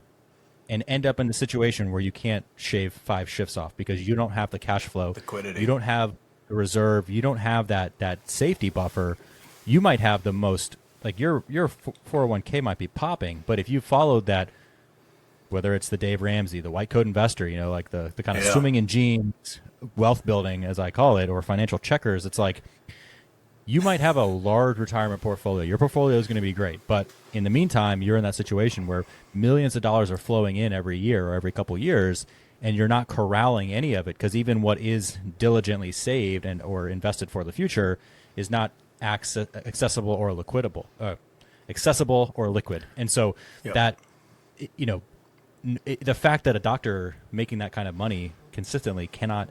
and end up in the situation where you can't shave 5 shifts off because you don't have the cash flow, Liquidity. You don't have the reserve, you don't have that safety buffer. You might have the most, like your 401k might be popping, but if you followed that, whether it's the Dave Ramsey, the white coat investor, like the kind of swimming in jeans, wealth building as I call it, or financial checkers, it's like you might have a large retirement portfolio. Your portfolio is going to be great, but in the meantime, you're in that situation where millions of dollars are flowing in every year or every couple of years, and you're not corralling any of it because even what is diligently saved and or invested for the future is not accessible or liquidable, accessible or liquid. And so that, the fact that a doctor making that kind of money consistently cannot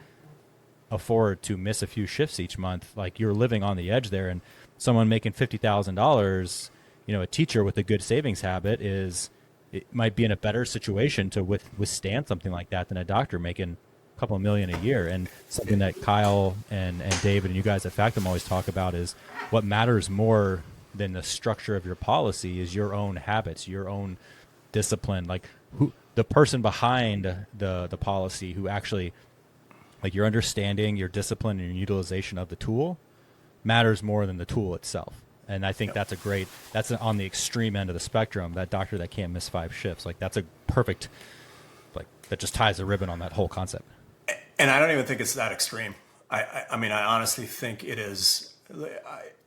afford to miss a few shifts each month, like you're living on the edge there. And someone making $50,000, a teacher with a good savings habit it might be in a better situation to withstand something like that than a doctor making a couple of million a year. And something that Kyle and David and you guys at Factum always talk about is what matters more than the structure of your policy is your own habits, your own discipline, like the person behind the policy who actually, like your understanding, your discipline, and your utilization of the tool matters more than the tool itself. And I think that's on the extreme end of the spectrum, that doctor that can't miss 5 shifts. Like that's a perfect, like that just ties the ribbon on that whole concept. And I don't even think it's that extreme. I mean, I honestly think it is.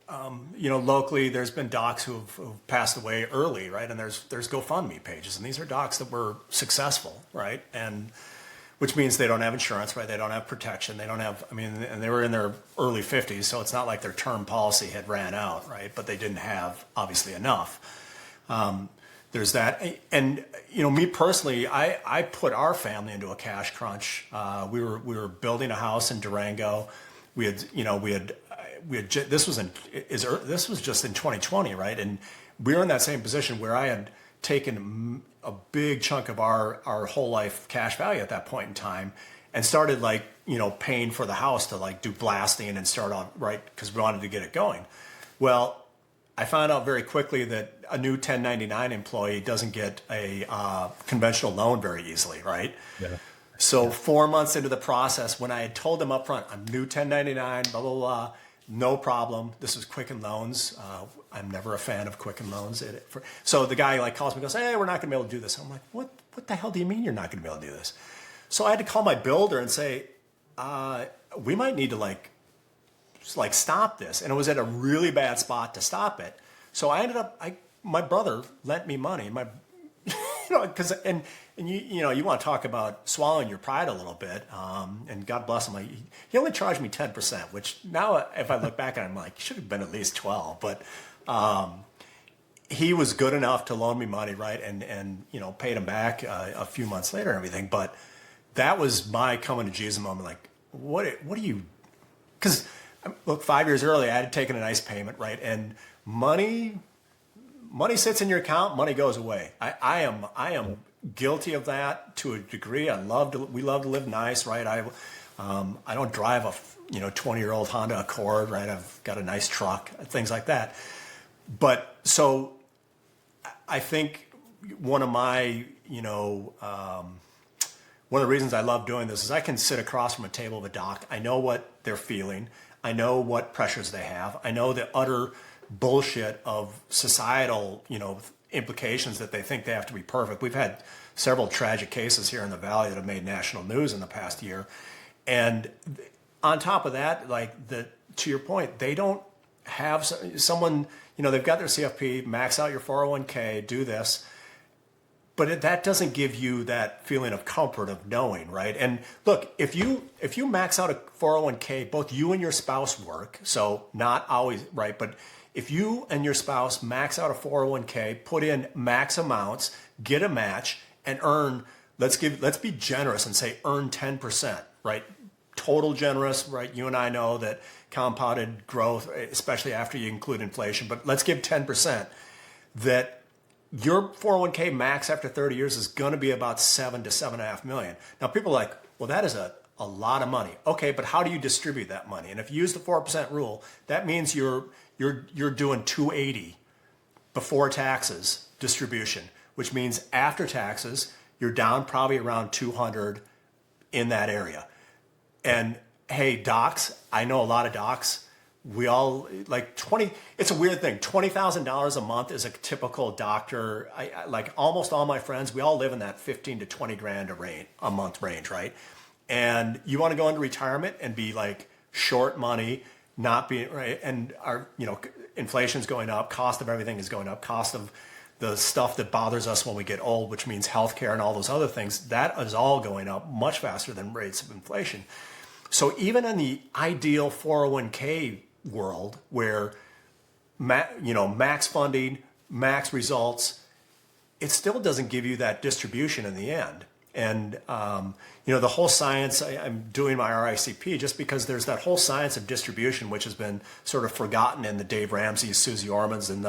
Locally, there's been docs who've passed away early, right? And there's GoFundMe pages, and these are docs that were successful, right? And which means they don't have insurance, right? They don't have protection. They don't have, and they were in their early 50s, so it's not like their term policy had ran out, right? But they didn't have, obviously, enough. There's that. And, me personally, I put our family into a cash crunch. We were building a house in Durango. This was just in 2020, right? And we were in that same position where I had taken a big chunk of our whole life cash value at that point in time and started paying for the house to do blasting and start off, right? Because we wanted to get it going. Well, I found out very quickly that a new 1099 employee doesn't get a conventional loan very easily, right? Yeah. So 4 months into the process, when I had told them up front, I'm new 1099, blah, blah, blah, no problem. This is Quicken Loans. I'm never a fan of Quicken Loans. So the guy calls me and goes, hey, we're not going to be able to do this. I'm like, what the hell do you mean you're not going to be able to do this? So I had to call my builder and say, we might need to stop this. And it was at a really bad spot to stop it. So I ended up, my brother lent me money. Because you want to talk about swallowing your pride a little bit, and God bless him. He only charged me 10%, which now if I look back at it, I'm like, it should have been at least 12. But he was good enough to loan me money, right, and paid him back a few months later and everything. But that was my coming to Jesus moment. Like, what do you? Because look, 5 years earlier, I had taken a nice payment, right, and money sits in your account, money goes away. I am guilty of that to a degree. We love to live nice, right? I don't drive a 20-year-old Honda Accord, right? I've got a nice truck, things like that. But so I think one of my, one of the reasons I love doing this is I can sit across from a table of a doc. I know what they're feeling. I know what pressures they have. I know the utter bullshit of societal, implications that they think they have to be perfect. We've had several tragic cases here in the Valley that have made national news in the past year. And on top of that, to your point, they don't have someone, they've got their CFP, max out your 401k, do this. But that doesn't give you that feeling of comfort of knowing, right? And look, if you max out a 401k, both you and your spouse work, so not always, right? But if you and your spouse max out a 401k, put in max amounts, get a match, and earn, let's be generous and say earn 10%, right? Total generous, right? You and I know that compounded growth, especially after you include inflation, but let's give 10%, that your 401k max after 30 years is going to be about 7 to 7.5 million. Now people are like, well, that is a lot of money. Okay, but how do you distribute that money? And if you use the 4% rule, that means you're doing 280 before taxes distribution, which means after taxes, you're down probably around 200 in that area. And hey, docs, I know a lot of docs. We all it's a weird thing. $20,000 a month is a typical doctor. I like almost all my friends, we all live in that 15 to 20 grand a month range, right? And you want to go into retirement and be like short money, not be right. And our, inflation's going up, cost of everything is going up, cost of the stuff that bothers us when we get old, which means healthcare and all those other things, that is all going up much faster than rates of inflation. So even in the ideal 401k world where max funding, max results, it still doesn't give you that distribution in the end. And the whole science, I'm doing my RICP just because there's that whole science of distribution which has been sort of forgotten in the Dave Ramsey's, Susie Orman's, and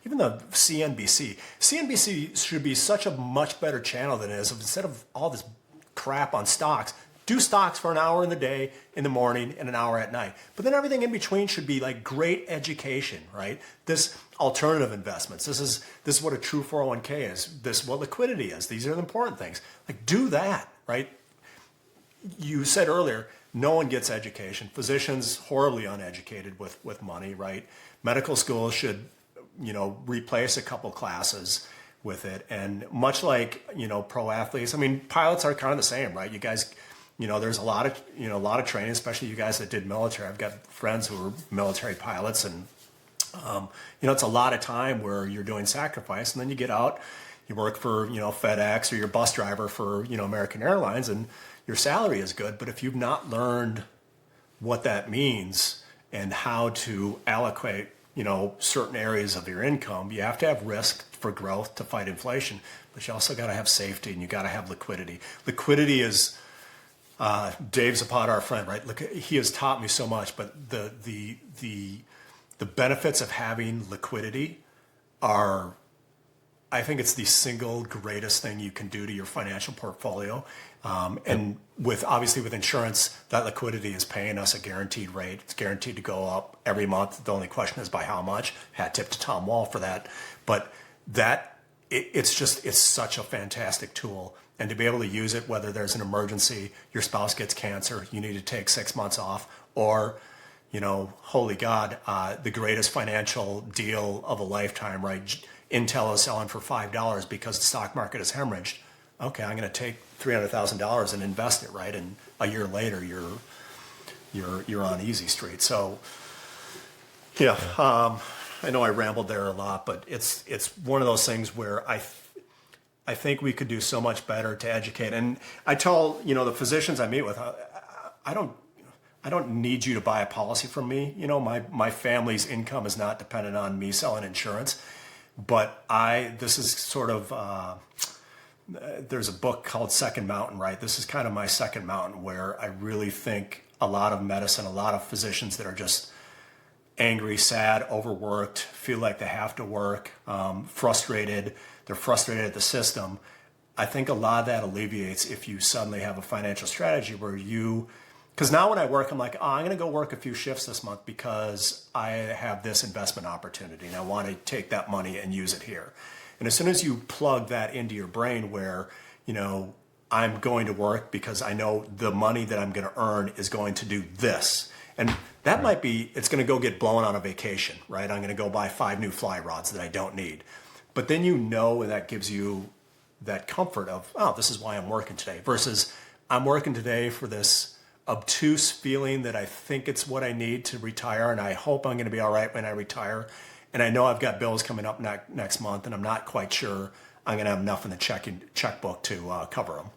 even the CNBC. CNBC should be such a much better channel than it is. Instead of all this crap on stocks, do stocks for an hour in the day, in the morning, and an hour at night. But then everything in between should be like great education, right? This alternative investments. This is what a true 401k is. This is what liquidity is. These are the important things. Like do that, right? You said earlier, no one gets education. Physicians horribly uneducated with money, right? Medical school should, replace a couple classes with it. And much like, pro athletes, I mean, pilots are kind of the same, right? You guys, there's a lot of training, especially you guys that did military. I've got friends who are military pilots, and it's a lot of time where you're doing sacrifice, and then you get out, you work for FedEx, or you're a bus driver for American Airlines, and your salary is good. But if you've not learned what that means and how to allocate certain areas of your income, you have to have risk for growth to fight inflation, but you also got to have safety, and you got to have liquidity. Liquidity is Dave Zapata, our friend, right? Look, he has taught me so much, but the benefits of having liquidity are, I think it's the single greatest thing you can do to your financial portfolio. And obviously with insurance, that liquidity is paying us a guaranteed rate. It's guaranteed to go up every month. The only question is by how much. Hat tip to Tom Wall for that. But it's such a fantastic tool. And to be able to use it, whether there's an emergency, your spouse gets cancer, you need to take 6 months off, or, holy God, the greatest financial deal of a lifetime, right? Intel is selling for $5 because the stock market is hemorrhaged. Okay, I'm going to take $300,000 and invest it, right? And a year later, you're on easy street. So, yeah, I know I rambled there a lot, but it's one of those things where I think we could do so much better to educate. And I tell, the physicians I meet with, I don't need you to buy a policy from me. My family's income is not dependent on me selling insurance. But this is sort of, there's a book called Second Mountain, right? This is kind of my second mountain where I really think a lot of medicine, a lot of physicians that are just angry, sad, overworked, feel like they have to work, frustrated. They're frustrated at the system. I think a lot of that alleviates if you suddenly have a financial strategy where because now when I work, I'm like, I'm going to go work a few shifts this month because I have this investment opportunity and I want to take that money and use it here. And as soon as you plug that into your brain where, I'm going to work because I know the money that I'm going to earn is going to do this. And that might be, it's going to go get blown on a vacation, right? I'm going to go buy 5 new fly rods that I don't need. But then and that gives you that comfort of, oh, this is why I'm working today, versus I'm working today for this obtuse feeling that I think it's what I need to retire, and I hope I'm going to be all right when I retire. And I know I've got bills coming up next month, and I'm not quite sure I'm going to have enough in the checkbook to cover them.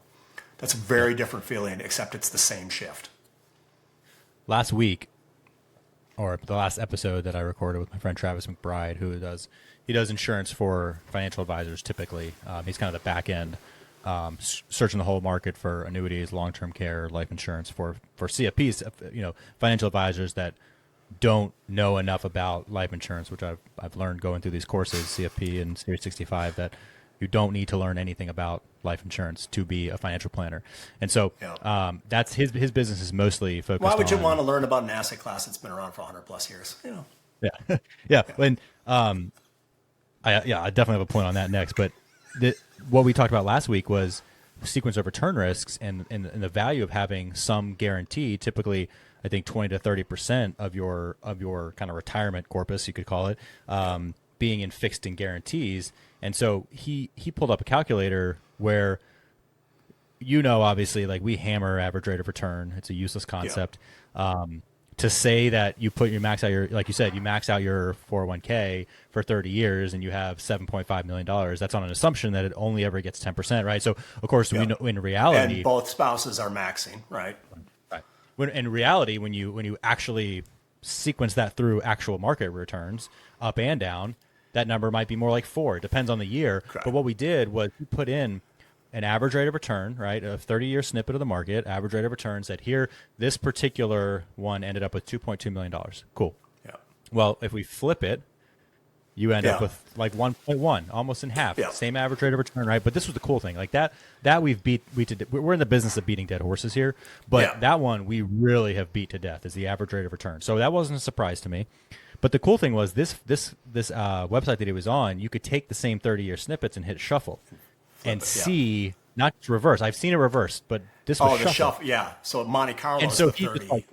That's a very different feeling, except it's the same shift. Last week, or the last episode that I recorded with my friend Travis McBride, who does insurance for financial advisors typically. He's kind of the back end, searching the whole market for annuities, long-term care, life insurance for CFPs, financial advisors that don't know enough about life insurance, which I've learned going through these courses, CFP and Series 65, that you don't need to learn anything about life insurance to be a financial planner. And so that's his business is mostly focused on... Why would you want to learn about an asset class that's been around for 100 plus years? Yeah. When I definitely have a point on that next. But what we talked about last week was sequence of return risks and the value of having some guarantee. Typically, I think 20 to 30% of your kind of retirement corpus, you could call it, being in fixed and guarantees. And so he pulled up a calculator where, obviously, like we hammer average rate of return. It's a useless concept. To say that you max out your 401k for 30 years and you have $7.5 million, that's on an assumption that it only ever gets 10%, right? So of course we know in reality, and both spouses are maxing, right? Right. In reality, when you actually sequence that through actual market returns, up and down, that number might be more like 4. It depends on the year. Correct. But what we did was we put in an average rate of return, right? A 30-year snippet of the market, average rate of return, said here, this particular one ended up with $2.2 million. Cool. Yeah. Well, if we flip it, you end up with like 1.1, almost in half. Yeah. Same average rate of return, right? But this was the cool thing. Like that we're in the business of beating dead horses here, but that one we really have beat to death is the average rate of return. So that wasn't a surprise to me. But the cool thing was this website that he was on, you could take the same 30-year snippets and hit shuffle and see, not reverse. I've seen it reversed, but this was the shuffle. Yeah. So Monte Carlo. And so he just like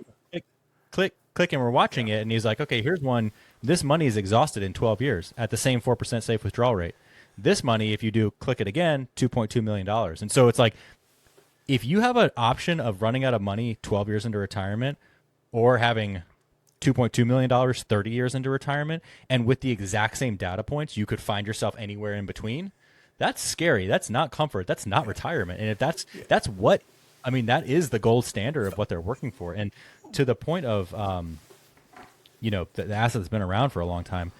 click, and we're watching it, and he's like, okay, here's one. This money is exhausted in 12 years at the same 4% safe withdrawal rate. This money, if you do click it again, $2.2 million. And so it's like, if you have an option of running out of money 12 years into retirement or having $2.2 million 30 years into retirement, and with the exact same data points, you could find yourself anywhere in between. That's scary. That's not comfort. That's not retirement. And if that's what, I mean, that is the gold standard of what they're working for. And to the point of, the asset that's been around for a long time,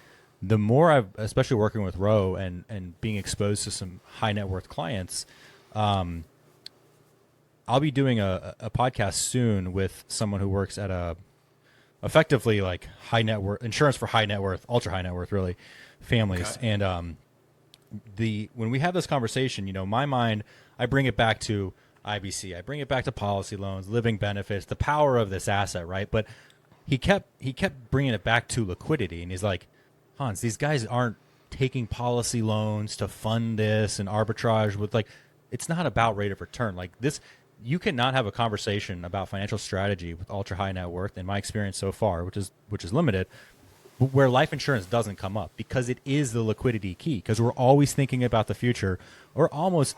the more I've, especially working with Roe and being exposed to some high net worth clients, I'll be doing a podcast soon with someone who works at effectively like high net worth insurance for high net worth, ultra high net worth, really, families. Okay. And when we have this conversation, my mind, I bring it back to IBC, I bring it back to policy loans, living benefits, the power of this asset, right? But he kept bringing it back to liquidity, and he's like, Hans, these guys aren't taking policy loans to fund this and arbitrage with, like, it's not about rate of return. Like this, you cannot have a conversation about financial strategy with ultra high net worth, in my experience so far, which is limited, where life insurance doesn't come up, because it is the liquidity key. Because we're always thinking about the future, or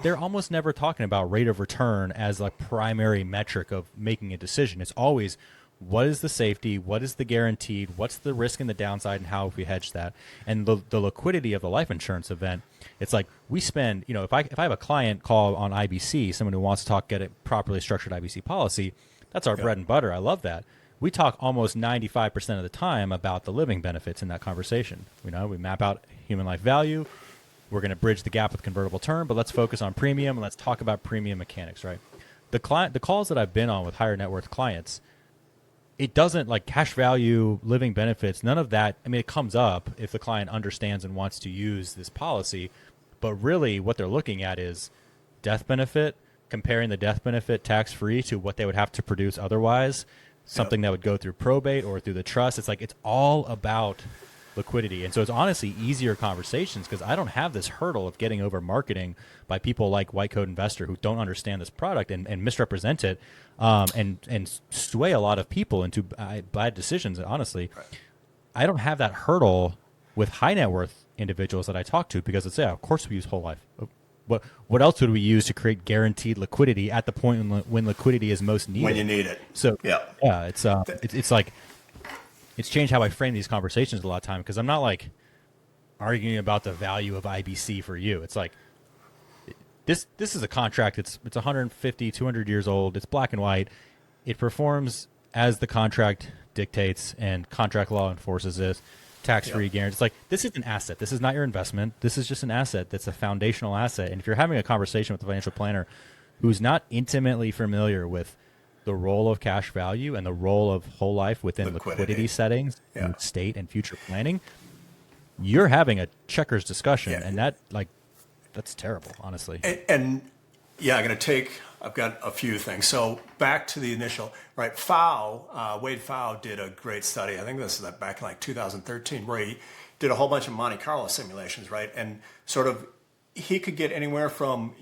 they're almost never talking about rate of return as a primary metric of making a decision. It's always, what is the safety? What is the guaranteed? What's the risk and the downside, and how if we hedge that? And the liquidity of the life insurance event, it's like we spend, if I have a client call on IBC, someone who wants to get a properly structured IBC policy, that's our bread and butter. I love that. We talk almost 95% of the time about the living benefits in that conversation. We map out human life value. We're going to bridge the gap with convertible term, but let's focus on premium and let's talk about premium mechanics, right? The calls that I've been on with higher net worth clients, it doesn't, like cash value, living benefits, none of that. I mean, it comes up if the client understands and wants to use this policy, but really what they're looking at is death benefit, comparing the death benefit tax-free to what they would have to produce otherwise, something that would go through probate or through the trust. It's like, it's all about liquidity. And so it's honestly easier conversations because I don't have this hurdle of getting over marketing by people like White Coat Investor who don't understand this product and misrepresent it, and sway a lot of people into bad decisions. Honestly, Right. I don't have that hurdle with high net worth individuals that I talk to because it's, yeah, of course we use whole life. What else would we use to create guaranteed liquidity at the point when liquidity is most needed? When you need it. So yeah, it's like it's changed how I frame these conversations a lot of time because I'm not like arguing about the value of IBC for you. It's like this is a contract. It's 150, 200 years old. It's black and white. It performs as the contract dictates and contract law enforces this. Tax-free guarantee. It's like, this is an asset. This is not your investment. This is just an asset that's a foundational asset. And if you're having a conversation with a financial planner who's not intimately familiar with the role of cash value and the role of whole life within liquidity settings, and state and future planning, you're having a checkers discussion. And that's terrible, honestly. And I've got a few things. So back to the initial, right? Wade Pfau did a great study. I think this is back in like 2013, where he did a whole bunch of Monte Carlo simulations, right? And sort of he could get anywhere from,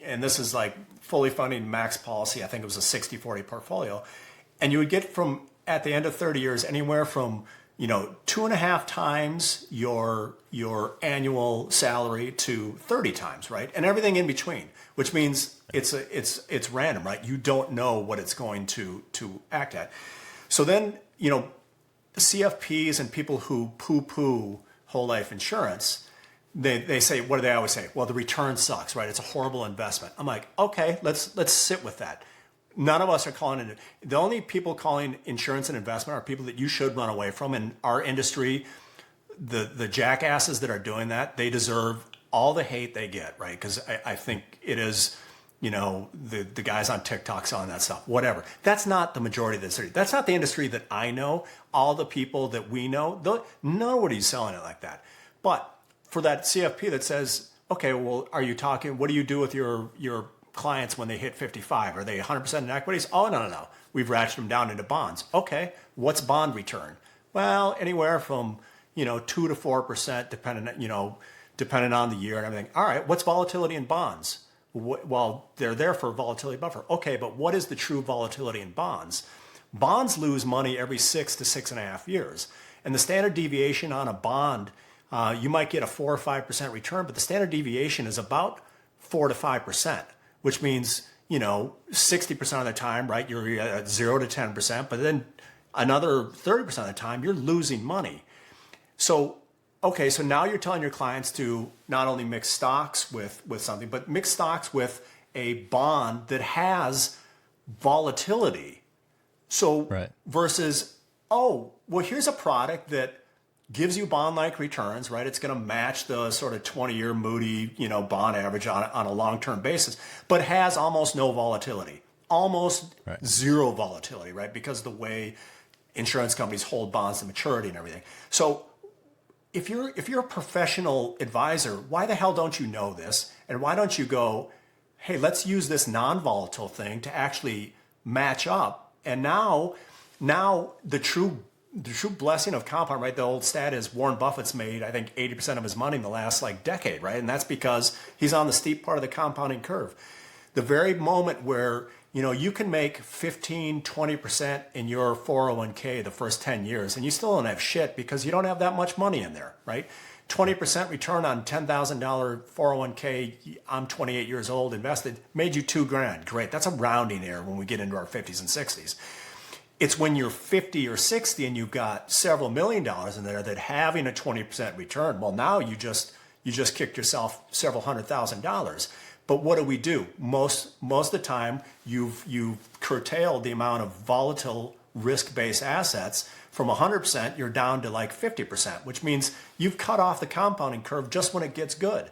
and this is like fully funding max policy. I think it was a 60-40 portfolio. And you would get from, at the end of 30 years, anywhere from, 2.5 times your annual salary to 30 times, right? And everything in between, which means it's random, right? You don't know what it's going to act at. So then, CFPs and people who poo-poo whole life insurance, they say, what do they always say? Well, the return sucks, right? It's a horrible investment. I'm like, okay, let's sit with that. None of us are calling it. The only people calling insurance an investment are people that you should run away from. In our industry, the jackasses that are doing that, they deserve all the hate they get, right? Because I think it is, the guys on TikTok selling that stuff, whatever. That's not the majority of the industry. That's not the industry that I know. All the people that we know, nobody's selling it like that. But for that CFP that says, okay, well, what do you do with your clients when they hit 55? Are they 100% in equities? Oh, no. We've ratcheted them down into bonds. Okay, what's bond return? Well, anywhere from 2 to 4%, depending on the year and everything. All right, what's volatility in bonds? Well, they're there for volatility buffer. Okay, but what is the true volatility in bonds? Bonds lose money every 6 to 6.5 years, and the standard deviation on a bond, you might get a 4 or 5% return, but the standard deviation is about 4 to 5%. Which means, 60% of the time, right, you're at 0 to 10%, but then another 30% of the time, you're losing money. So, okay, so now you're telling your clients to not only mix stocks with something, but mix stocks with a bond that has volatility. So versus, here's a product that gives you bond-like returns, right? It's going to match the sort of 20-year Moody, bond average on a long-term basis, but has almost no volatility, almost zero volatility, right? Because the way insurance companies hold bonds to maturity and everything. So if you're a professional advisor, why the hell don't you know this? And why don't you go, hey, let's use this non-volatile thing to actually match up? And now the true blessing of compound, right? The old stat is Warren Buffett's made, I think, 80% of his money in the last decade, right? And that's because he's on the steep part of the compounding curve. The very moment where, you can make 15, 20% in your 401k the first 10 years, and you still don't have shit because you don't have that much money in there, right? 20% return on $10,000 401k, I'm 28 years old, invested, made you $2,000. Great. That's a rounding error when we get into our 50s and 60s. It's when you're 50 or 60 and you've got several $1 million in there that having a 20% return, well, now you just kicked yourself several $100,000. But what do? Most of the time, you've curtailed the amount of volatile risk-based assets from 100%. You're down to 50%, which means you've cut off the compounding curve just when it gets good.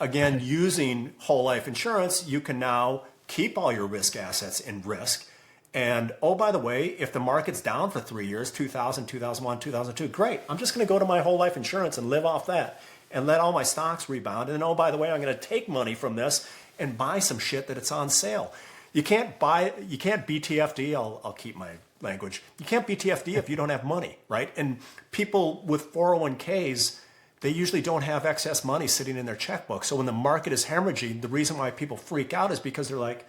Again, using whole life insurance, you can now keep all your risk assets in risk. And, oh, by the way, if the market's down for 3 years, 2000, 2001, 2002, great. I'm just going to go to my whole life insurance and live off that and let all my stocks rebound. And then, oh, by the way, I'm going to take money from this and buy some shit that it's on sale. You can't BTFD. I'll keep my language, you can't be TFD if you don't have money, right? And people with 401ks, they usually don't have excess money sitting in their checkbook. So when the market is hemorrhaging, the reason why people freak out is because they're like,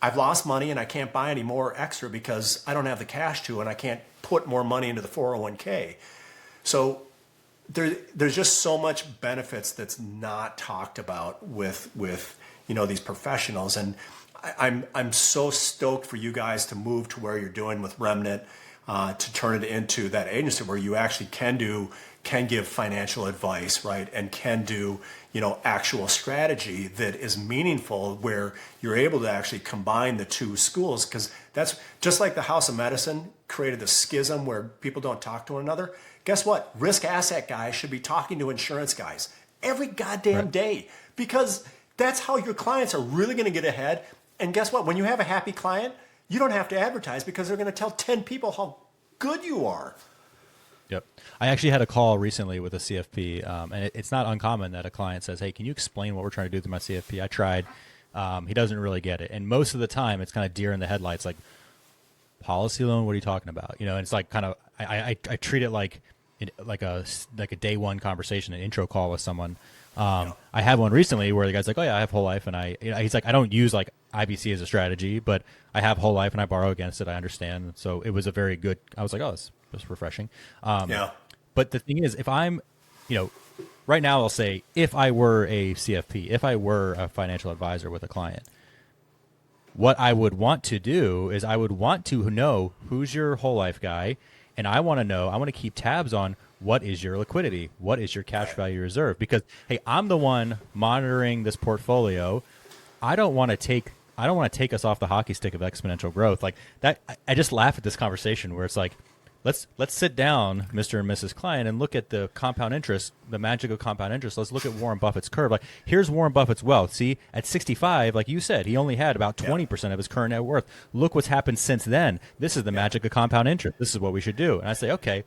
I've lost money and I can't buy any more extra because I don't have the cash to, and I can't put more money into the 401k. So there's just so much benefits that's not talked about with these professionals. And I'm so stoked for you guys to move to where you're doing with Remnant, to turn it into that agency where you actually can give financial advice, right? And can do, actual strategy that is meaningful, where you're able to actually combine the two schools. Because that's just like the House of Medicine created the schism where people don't talk to one another. Guess what? Risk asset guys should be talking to insurance guys every goddamn day, because that's how your clients are really going to get ahead. And guess what? When you have a happy client, you don't have to advertise, because they're going to tell 10 people how good you are. Yep. I actually had a call recently with a CFP, and it's not uncommon that a client says, hey, can you explain what we're trying to do with my CFP? I tried. He doesn't really get it. And most of the time, it's kind of deer in the headlights, like, policy loan, what are you talking about? And it's like kind of, I treat it like a day one conversation, an intro call with someone. I had one recently where the guy's like, oh yeah, I have whole life, and he's like, I don't use like IBC as a strategy, but I have whole life and I borrow against it. I understand. So it was a very good, I was like, oh, that's refreshing. But the thing is, if I'm, right now I'll say, if I were a CFP, if I were a financial advisor with a client, what I would want to do is I would want to know who's your whole life guy. And I want to keep tabs on what is your liquidity, what is your cash value reserve, because, hey, I'm the one monitoring this portfolio. I don't want to take us off the hockey stick of exponential growth like that. I just laugh at this conversation where it's like, let's sit down, Mr. and Mrs. Client, and look at the compound interest, the magic of compound interest. Let's look at Warren Buffett's curve. Like, here's Warren Buffett's wealth. See, at 65, like you said, he only had about 20% of his current net worth. Look what's happened since then. This is the magic of compound interest. This is what we should do. And I say, okay,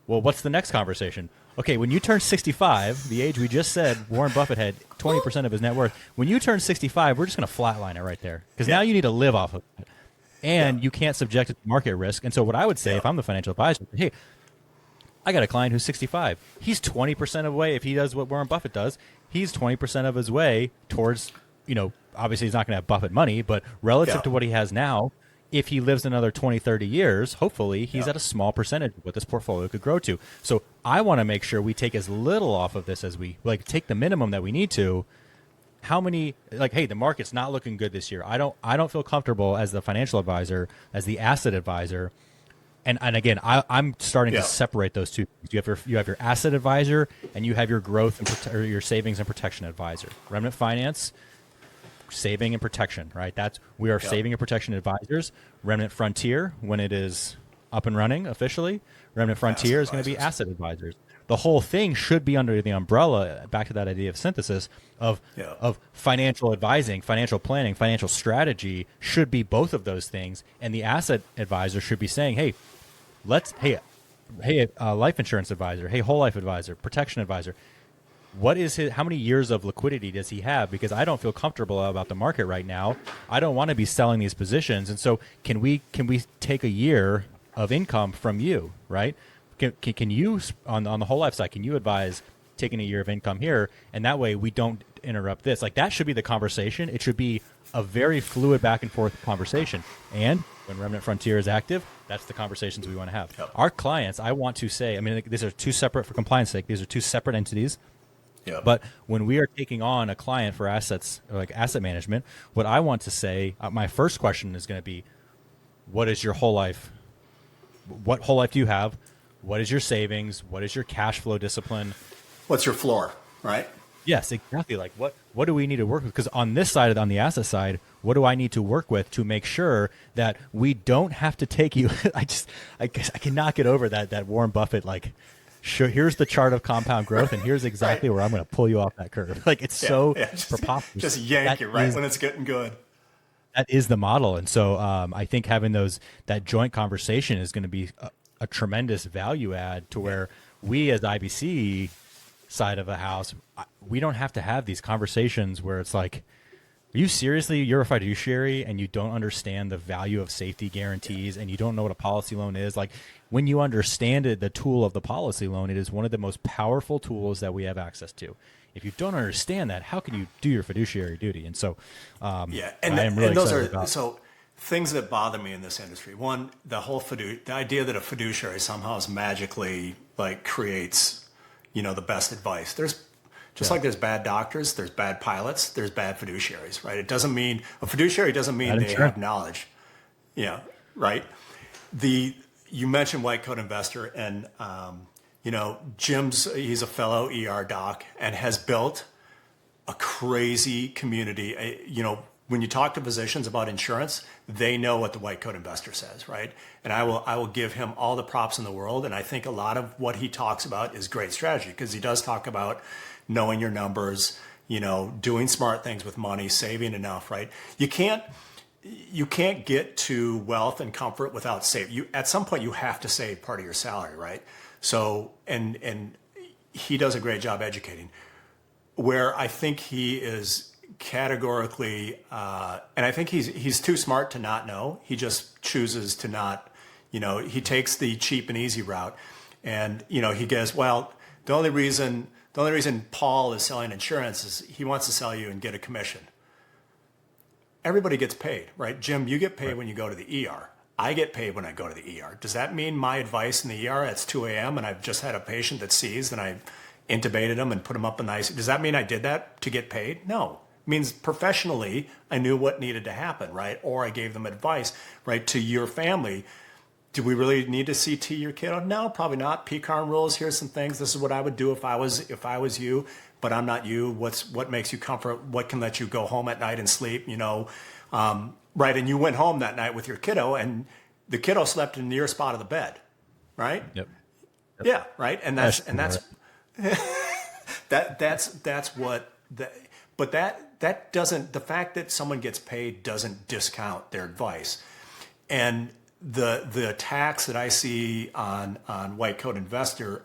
well, what's the next conversation? Okay, when you turn 65, the age we just said Warren Buffett had 20% of his net worth. When you turn 65, we're just going to flatline it right there, because now you need to live off of it. And you can't subject it to market risk. And so what I would say, if I'm the financial advisor, hey, I got a client who's 65. He's 20% away. If he does what Warren Buffett does, he's 20% of his way towards, obviously he's not going to have Buffett money, but relative to what he has now, if he lives another 20, 30 years, hopefully he's at a small percentage of what this portfolio could grow to. So I want to make sure we take as little off of this as we, take the minimum that we need to. How many, hey, the market's not looking good this year. I don't feel comfortable as the financial advisor, as the asset advisor. And again, I'm starting to separate those two. You have your asset advisor, and you have your growth or your savings and protection advisor. Remnant Finance, saving and protection, right? We are saving and protection advisors. Remnant Frontier, when it is up and running officially, Remnant Frontier is going to be asset advisors. The whole thing should be under the umbrella, back to that idea of synthesis, of financial advising, financial planning, financial strategy should be both of those things. And the asset advisor should be saying, hey, life insurance advisor, hey, whole life advisor, protection advisor, how many years of liquidity does he have? Because I don't feel comfortable about the market right now. I don't want to be selling these positions. And so can we take a year of income from you, right? Can you, on the whole life side, can you advise taking a year of income here? And that way we don't interrupt this. That should be the conversation. It should be a very fluid back and forth conversation. And when Remnant Frontier is active, that's the conversations we want to have. Yep. Our clients, I want to say, these are two separate, for compliance sake, these are two separate entities. Yep. But when we are taking on a client for assets, like asset management, what I want to say, my first question is going to be, what is your whole life? What whole life do you have? What is your savings? What is your cash flow discipline? What's your floor, right? Yes, exactly. Like what do we need to work with? Because on this side, on the asset side, what do I need to work with to make sure that we don't have to take you? I cannot get over that Warren Buffett, here's the chart of compound growth, and here's exactly where I'm going to pull you off that curve. It's preposterous. Just yank you right when it's getting good. That is the model. And so I think having that joint conversation is going to be a tremendous value add to where we as IBC side of the house, we don't have to have these conversations where it's like, Are you seriously, you're a fiduciary and you don't understand the value of safety guarantees and you don't know what a policy loan is? Like, when you understand it, the tool of the policy loan, it is one of the most powerful tools that we have access to. If you don't understand that, how can you do your fiduciary duty? And so, I am really excited about. So things that bother me in this industry. One, the whole the idea that a fiduciary somehow is magically like creates, the best advice. There's just like there's bad doctors, there's bad pilots, there's bad fiduciaries, right? It doesn't mean a fiduciary doesn't mean they have knowledge. Yeah, right. You mentioned white coat investor, and he's a fellow ER doc and has built a crazy community. When you talk to physicians about insurance, they know what the white coat investor says, right? And I will give him all the props in the world. And I think a lot of what he talks about is great strategy, because he does talk about knowing your numbers, doing smart things with money, saving enough, right? You can't get to wealth and comfort without saving. At some point you have to save part of your salary, right? So, and he does a great job educating. Where I think he is categorically, and I think he's too smart to not know. He just chooses to not, he takes the cheap and easy route. And, he goes, well, the only reason Paul is selling insurance is he wants to sell you and get a commission. Everybody gets paid, right? Jim, you get paid when you go to the ER. I get paid when I go to the ER. Does that mean my advice in the ER, it's 2 a.m. and I've just had a patient that seized and I intubated him and put him up in the ICU? Does that mean I did that to get paid? No. It means professionally I knew what needed to happen, right? Or I gave them advice, right, to your family. Do we really need to CT your kiddo? No, probably not. PCARN rules. Here's some things. This is what I would do if I was you, but I'm not you. What makes you comfort? What can let you go home at night and sleep? Right? And you went home that night with your kiddo, and the kiddo slept in your spot of the bed, right? Yep. Yeah, right. And that's what. But that doesn't. The fact that someone gets paid doesn't discount their advice, and the attacks that I see on white coat investor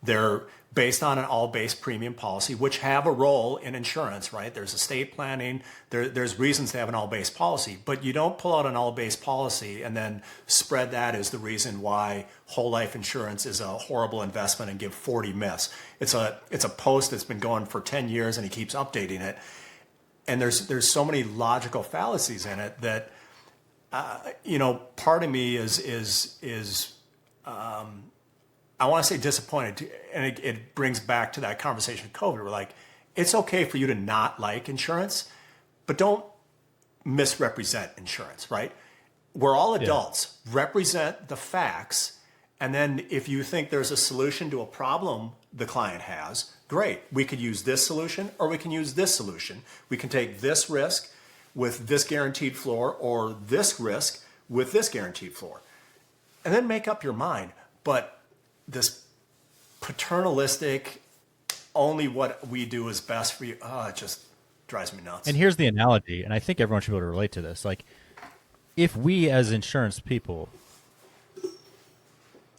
they're based on an all-base premium policy, which have a role in insurance, right? There's estate planning, there's reasons to have an all-base policy, but you don't pull out an all-base policy and then spread that as the reason why whole life insurance is a horrible investment and give 40 myths. It's a post that's been going for 10 years and he keeps updating it. And there's so many logical fallacies in it that part of me is I want to say disappointed, and it brings back to that conversation of COVID. We're like, it's okay for you to not like insurance, but don't misrepresent insurance, right? We're all adults. Yeah. Represent the facts, and then if you think there's a solution to a problem the client has, great. We could use this solution, or we can use this solution. We can take this risk with this guaranteed floor, or this risk with this guaranteed floor, and then make up your mind. But this paternalistic, only what we do is best for you, it just drives me nuts. And here's the analogy, and I think everyone should be able to relate to this. Like, if we as insurance people,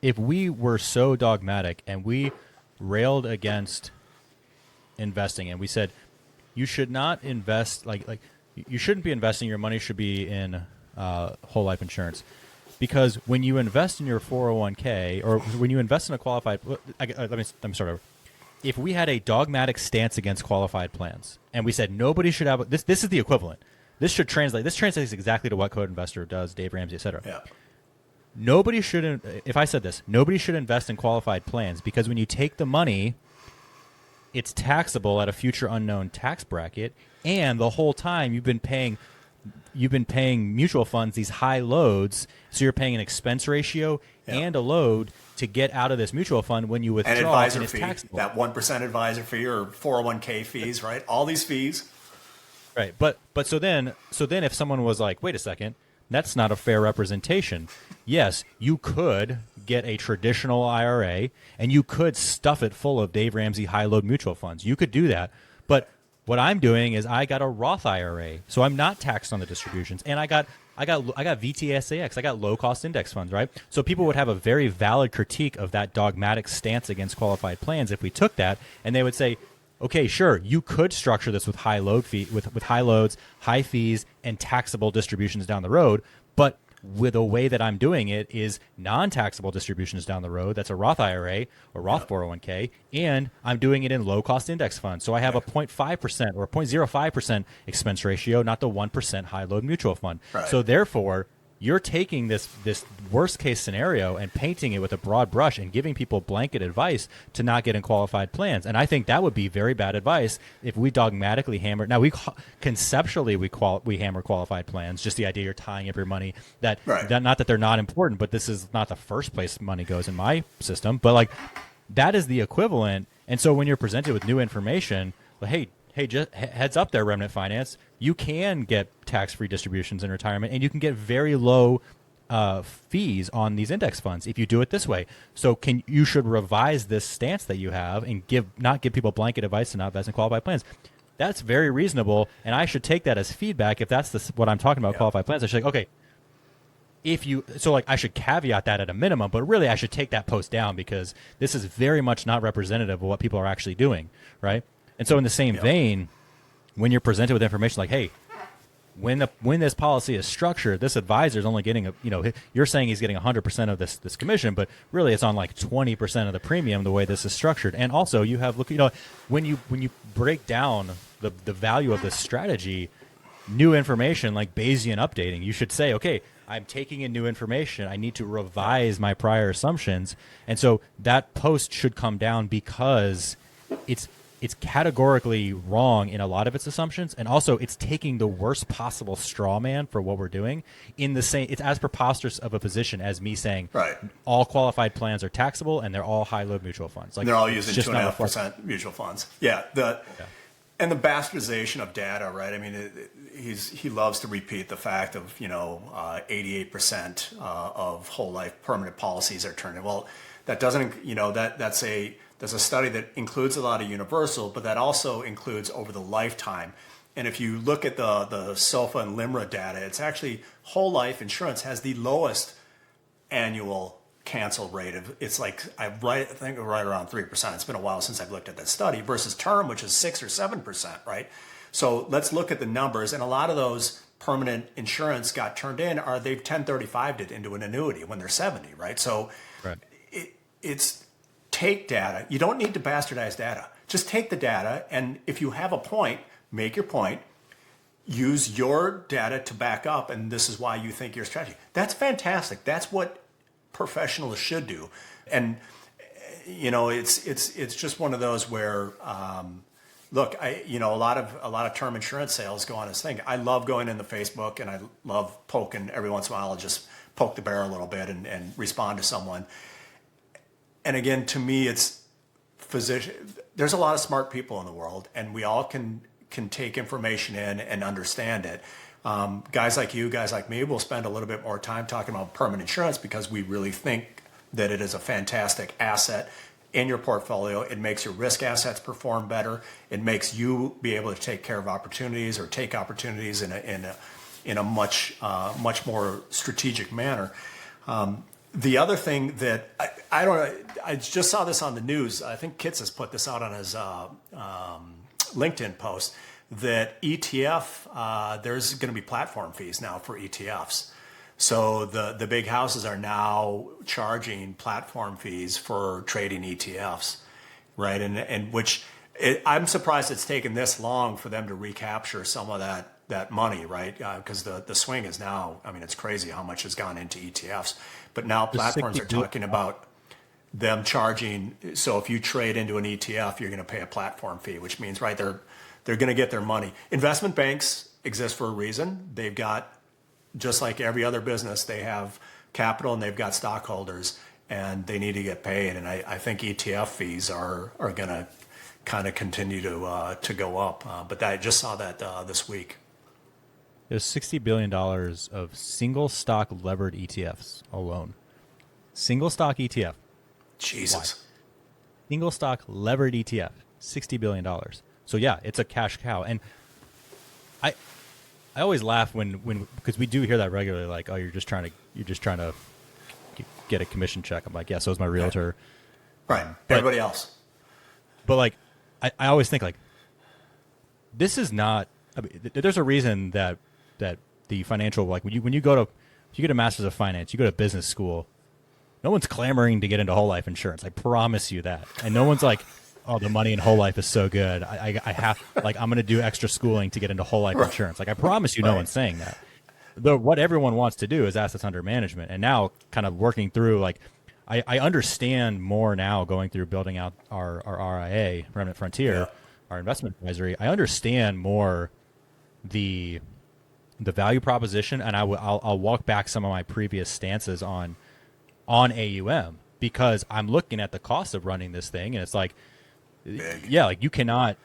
if we were so dogmatic and we railed against investing and we said, you should not invest, like you shouldn't be investing, your money should be in whole life insurance. Because when you invest in your 401k or when you invest in a qualified, let me start over. If we had a dogmatic stance against qualified plans and we said nobody should have this is the equivalent. This translates exactly to what Code Investor does, Dave Ramsey, et cetera. Yeah. Nobody should, if I said this, nobody should invest in qualified plans because when you take the money, it's taxable at a future unknown tax bracket, and the whole time you've been paying mutual funds these high loads, so you're paying an expense ratio and a load to get out of this mutual fund when you withdraw, and advisor it's fee, taxable. that 1% advisor fee or 401k fees, right? All these fees. Right, but so then if someone was like, wait a second, that's not a fair representation. Yes, you could get a traditional IRA and you could stuff it full of Dave Ramsey high load mutual funds. You could do that, but what I'm doing is I got a Roth IRA, so I'm not taxed on the distributions, and I got VTSAX, I got low cost index funds, right? So people would have a very valid critique of that dogmatic stance against qualified plans if we took that, and they would say, okay, sure, you could structure this with high load fee, with high loads, high fees, and taxable distributions down the road. But with the way that I'm doing it is non-taxable distributions down the road. That's a Roth IRA or Roth 401k, and I'm doing it in low-cost index funds. So I have a 0.5% or a 0.05% expense ratio, not the 1% high-load mutual fund. Right. So therefore, you're taking this worst case scenario and painting it with a broad brush and giving people blanket advice to not get in qualified plans. And I think that would be very bad advice if we dogmatically hammer. Now, conceptually we hammer qualified plans. Just the idea you're tying up your money. That not that they're not important, but this is not the first place money goes in my system. But like that is the equivalent. And so when you're presented with new information, well, hey, just heads up there, Remnant Finance. You can get tax-free distributions in retirement, and you can get very low fees on these index funds if you do it this way. So you should revise this stance that you have and not give people blanket advice to not invest in qualified plans. That's very reasonable, and I should take that as feedback. If that's what I'm talking about, qualified plans, I should okay. I should caveat that at a minimum, but really I should take that post down because this is very much not representative of what people are actually doing, right? And so in the same vein, when you're presented with information like, hey, when this policy is structured, this advisor is only getting you're saying he's getting 100% of this commission, but really it's on like 20% of the premium the way this is structured. And also you have when you break down the value of this strategy, new information like Bayesian updating, you should say, okay, I'm taking in new information. I need to revise my prior assumptions. And so that post should come down because it's categorically wrong in a lot of its assumptions, and also it's taking the worst possible straw man for what we're doing in the same. It's as preposterous of a position as me saying all qualified plans are taxable and they're all high load mutual funds. Like they're all using 2.5% mutual funds. And the bastardization of data, right? I mean, he loves to repeat the fact of 88% of whole life permanent policies are turned in. Well, that doesn't there's a study that includes a lot of universal, but that also includes over the lifetime. And if you look at the SOFA and LIMRA data, it's actually whole life insurance has the lowest annual cancel rate. It's like I think right around 3%. It's been a while since I've looked at that study versus term, which is 6 or 7%, right? So let's look at the numbers. And a lot of those permanent insurance got turned in, or they've 1035'd it into an annuity when they're 70, right? So it's take data. You don't need to bastardize data. Just take the data, and if you have a point, make your point. Use your data to back up, and this is why you think your strategy. That's fantastic. That's what professionals should do. And it's just one of those where look, a lot of term insurance sales go on this thing. I love going into Facebook, and I love poking every once in a while. I'll just poke the bear a little bit and respond to someone. And again, to me, it's there's a lot of smart people in the world, and we all can take information in and understand it. Guys like you, guys like me, will spend a little bit more time talking about permanent insurance because we really think that it is a fantastic asset in your portfolio. It makes your risk assets perform better. It makes you be able to take care of opportunities or take opportunities in a much more strategic manner. The other thing that I don't know, I just saw this on the news. I think Kitts has put this out on his LinkedIn post that ETF, there's going to be platform fees now for ETFs. So the big houses are now charging platform fees for trading ETFs, right? And which I'm surprised it's taken this long for them to recapture some of that money, right? Because the swing is now, I mean, it's crazy how much has gone into ETFs. But now platforms are talking about them charging. So if you trade into an ETF, you're going to pay a platform fee, which means, right, they're going to get their money. Investment banks exist for a reason. They've got, just like every other business, they have capital and they've got stockholders, and they need to get paid. And I think ETF fees are going to kind of continue to go up. But I just saw that this week. There's $60 billion of single stock levered ETFs alone. Single stock ETF. Jesus. Why? Single stock levered ETF, $60 billion. So yeah, it's a cash cow. And I always laugh when because we do hear that regularly, like, oh, you're just trying to get a commission check. I'm like, yeah, so is my realtor. Right. Everybody else. But like, I always think like this is not. I mean, there's a reason that the financial, like when you go to, if you get a master's of finance, you go to business school. No one's clamoring to get into whole life insurance. I promise you that. And no one's like, oh, the money in whole life is so good. I have like I'm going to do extra schooling to get into whole life insurance. Like I promise you, no one's saying that. What everyone wants to do is assets under management. And now, kind of working through like. I understand more now going through building out our RIA, Remnant Frontier, our investment advisory. I understand more the value proposition, and I'll walk back some of my previous stances on AUM because I'm looking at the cost of running this thing, and it's like, yeah, like you cannot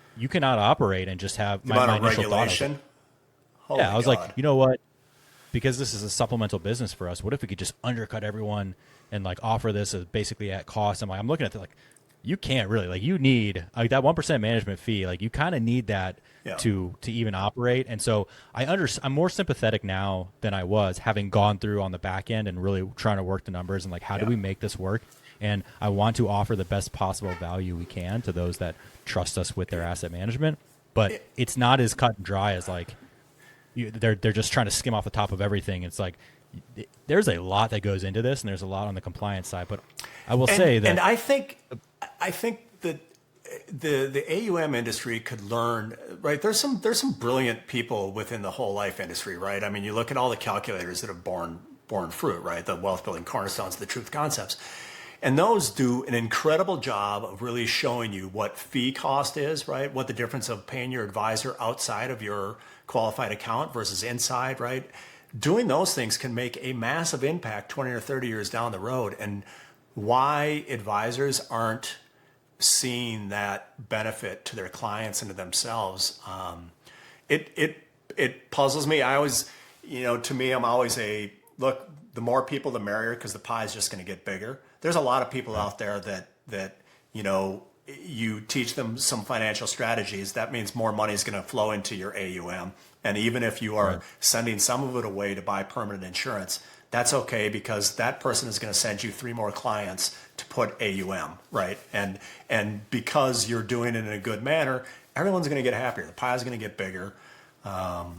operate and just have my initial regulation. Thought. I was like, you know what? Because this is a supplemental business for us, what if we could just undercut everyone and like offer this as basically at cost? I'm looking at it like, you can't really, like you need like that 1% management fee. Like you kind of need that to even operate. And so I'm more sympathetic now than I was, having gone through on the back end and really trying to work the numbers and like, how do we make this work? And I want to offer the best possible value we can to those that trust us with their asset management. But it's not as cut and dry as like, they're just trying to skim off the top of everything. It's like there's a lot that goes into this, and there's a lot on the compliance side. But I will say that, and I think that the AUM industry could learn. Right, there's some brilliant people within the whole life industry. Right, I mean, you look at all the calculators that have borne fruit. Right, the wealth building cornerstones, the truth concepts. And those do an incredible job of really showing you what fee cost is, right? What the difference of paying your advisor outside of your qualified account versus inside, right? Doing those things can make a massive impact 20 or 30 years down the road. And why advisors aren't seeing that benefit to their clients and to themselves, it puzzles me. I always, to me, I'm always look, the more people, the merrier, because the pie is just going to get bigger. There's a lot of people out there that you teach them some financial strategies. That means more money is going to flow into your AUM. And even if you are sending some of it away to buy permanent insurance, that's okay, because that person is going to send you 3 more clients to put AUM, right? And because you're doing it in a good manner, everyone's going to get happier. The pie is going to get bigger. But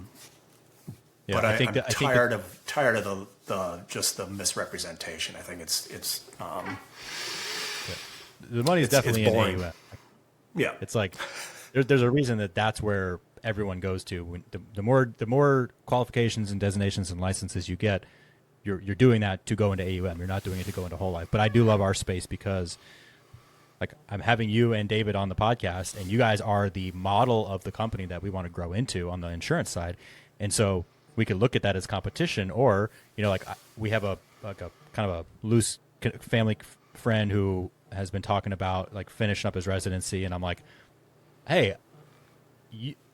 I'm tired of the misrepresentation. I think it's the money is definitely in AUM. Yeah, it's like there's a reason that's where everyone goes to. When the more qualifications and designations and licenses you get, you're doing that to go into AUM. You're not doing it to go into whole life. But I do love our space because, like, I'm having you and David on the podcast, and you guys are the model of the company that we want to grow into on the insurance side, and so we could look at that as competition, or like we have a kind of a loose family friend who has been talking about like finishing up his residency, and I'm like, hey,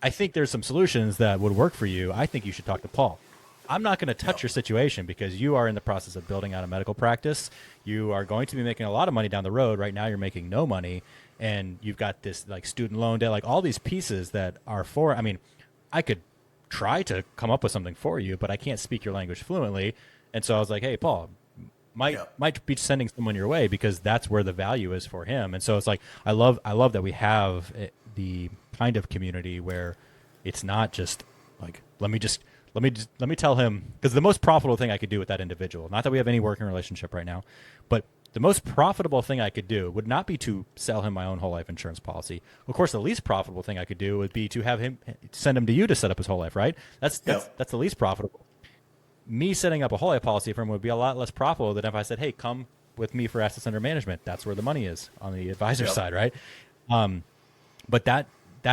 I think there's some solutions that would work for you. I think you should talk to Paul. I'm not going to touch your situation because you are in the process of building out a medical practice. You are going to be making a lot of money down the road. Right now, you're making no money, and you've got this like student loan debt, like all these pieces that are for. I mean, I could try to come up with something for you, but I can't speak your language fluently. And so I was like, hey, Paul, might be sending someone your way because that's where the value is for him. And so it's like, I love that we have the kind of community where it's not just like, let me tell him, because the most profitable thing I could do with that individual, not that we have any working relationship right now, but the most profitable thing I could do would not be to sell him my own whole life insurance policy. Of course, the least profitable thing I could do would be to have him send him to you to set up his whole life, right? That's the least profitable. Me setting up a whole life policy for him would be a lot less profitable than if I said, hey, come with me for assets under management. That's where the money is on the advisor side, right? But that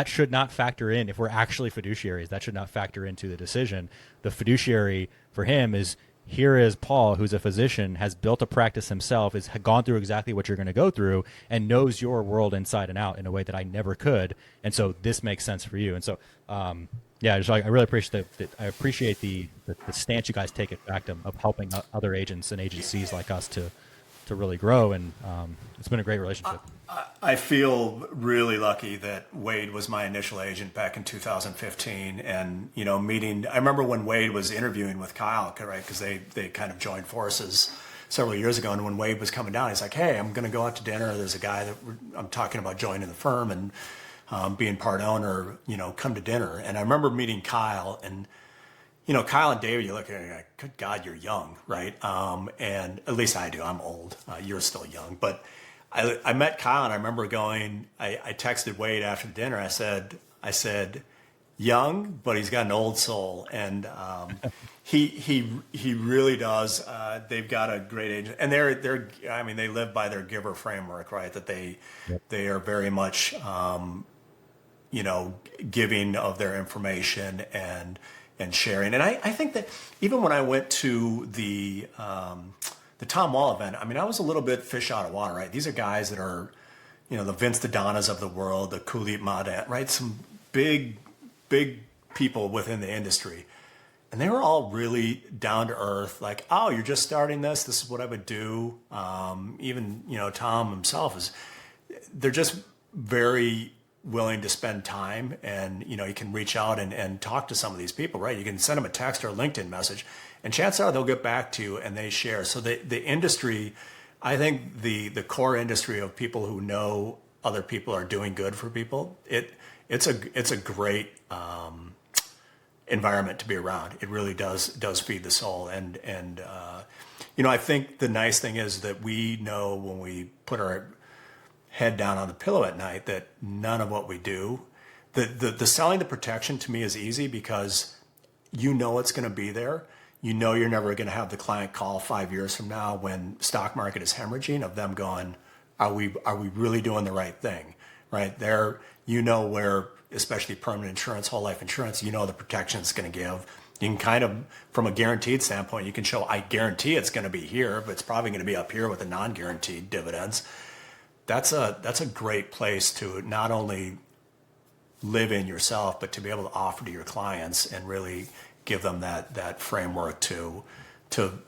should not factor in, if we're actually fiduciaries, that should not factor into the decision. The fiduciary for him is, here is Paul, who's a physician, has built a practice himself, has gone through exactly what you're going to go through, and knows your world inside and out in a way that I never could. And so this makes sense for you. And so, I really appreciate the stance you guys take at Factum of helping other agents and agencies like us to really grow. And it's been a great relationship. I feel really lucky that Wade was my initial agent back in 2015, and I remember when Wade was interviewing with Kyle, right? Because they kind of joined forces several years ago, and when Wade was coming down, he's like, "Hey, I'm going to go out to dinner. There's a guy that I'm talking about joining the firm, and being part owner, come to dinner. And I remember meeting Kyle, and Kyle and David, you look at it like, good God, you're young, right? And at least I do. I'm old. You're still young. But I met Kyle, and I remember I texted Wade after dinner. I said, young, but he's got an old soul. And he really does. They've got a great agent. And they live by their giver framework, right? That they are very much, giving of their information and sharing. And I think that even when I went to the Tom Wall event, I was a little bit fish out of water, right? These are guys that are, the Vince Dodanas of the world, the Kulit Madan, right? Some big people within the industry. And they were all really down to earth, like, oh, you're just starting this. This is what I would do. Even, Tom himself they're just very willing to spend time, and you can reach out and talk to some of these people, right? You can send them a text or a LinkedIn message, and chances are they'll get back to you and they share. So the industry, I think the core industry of people who know other people are doing good for people, it's a great environment to be around. It really does feed the soul, and I think the nice thing is that we know when we put our head down on the pillow at night that none of what we do, the selling the protection to me is easy because it's going to be there. You're never going to have the client call 5 years from now when stock market is hemorrhaging of them going, are we really doing the right thing, right? There, where, especially permanent insurance, whole life insurance, the protection it's going to give. You can kind of, from a guaranteed standpoint, you can show, I guarantee it's going to be here, but it's probably going to be up here with the non-guaranteed dividends. That's a great place to not only live in yourself, but to be able to offer to your clients and really give them that framework to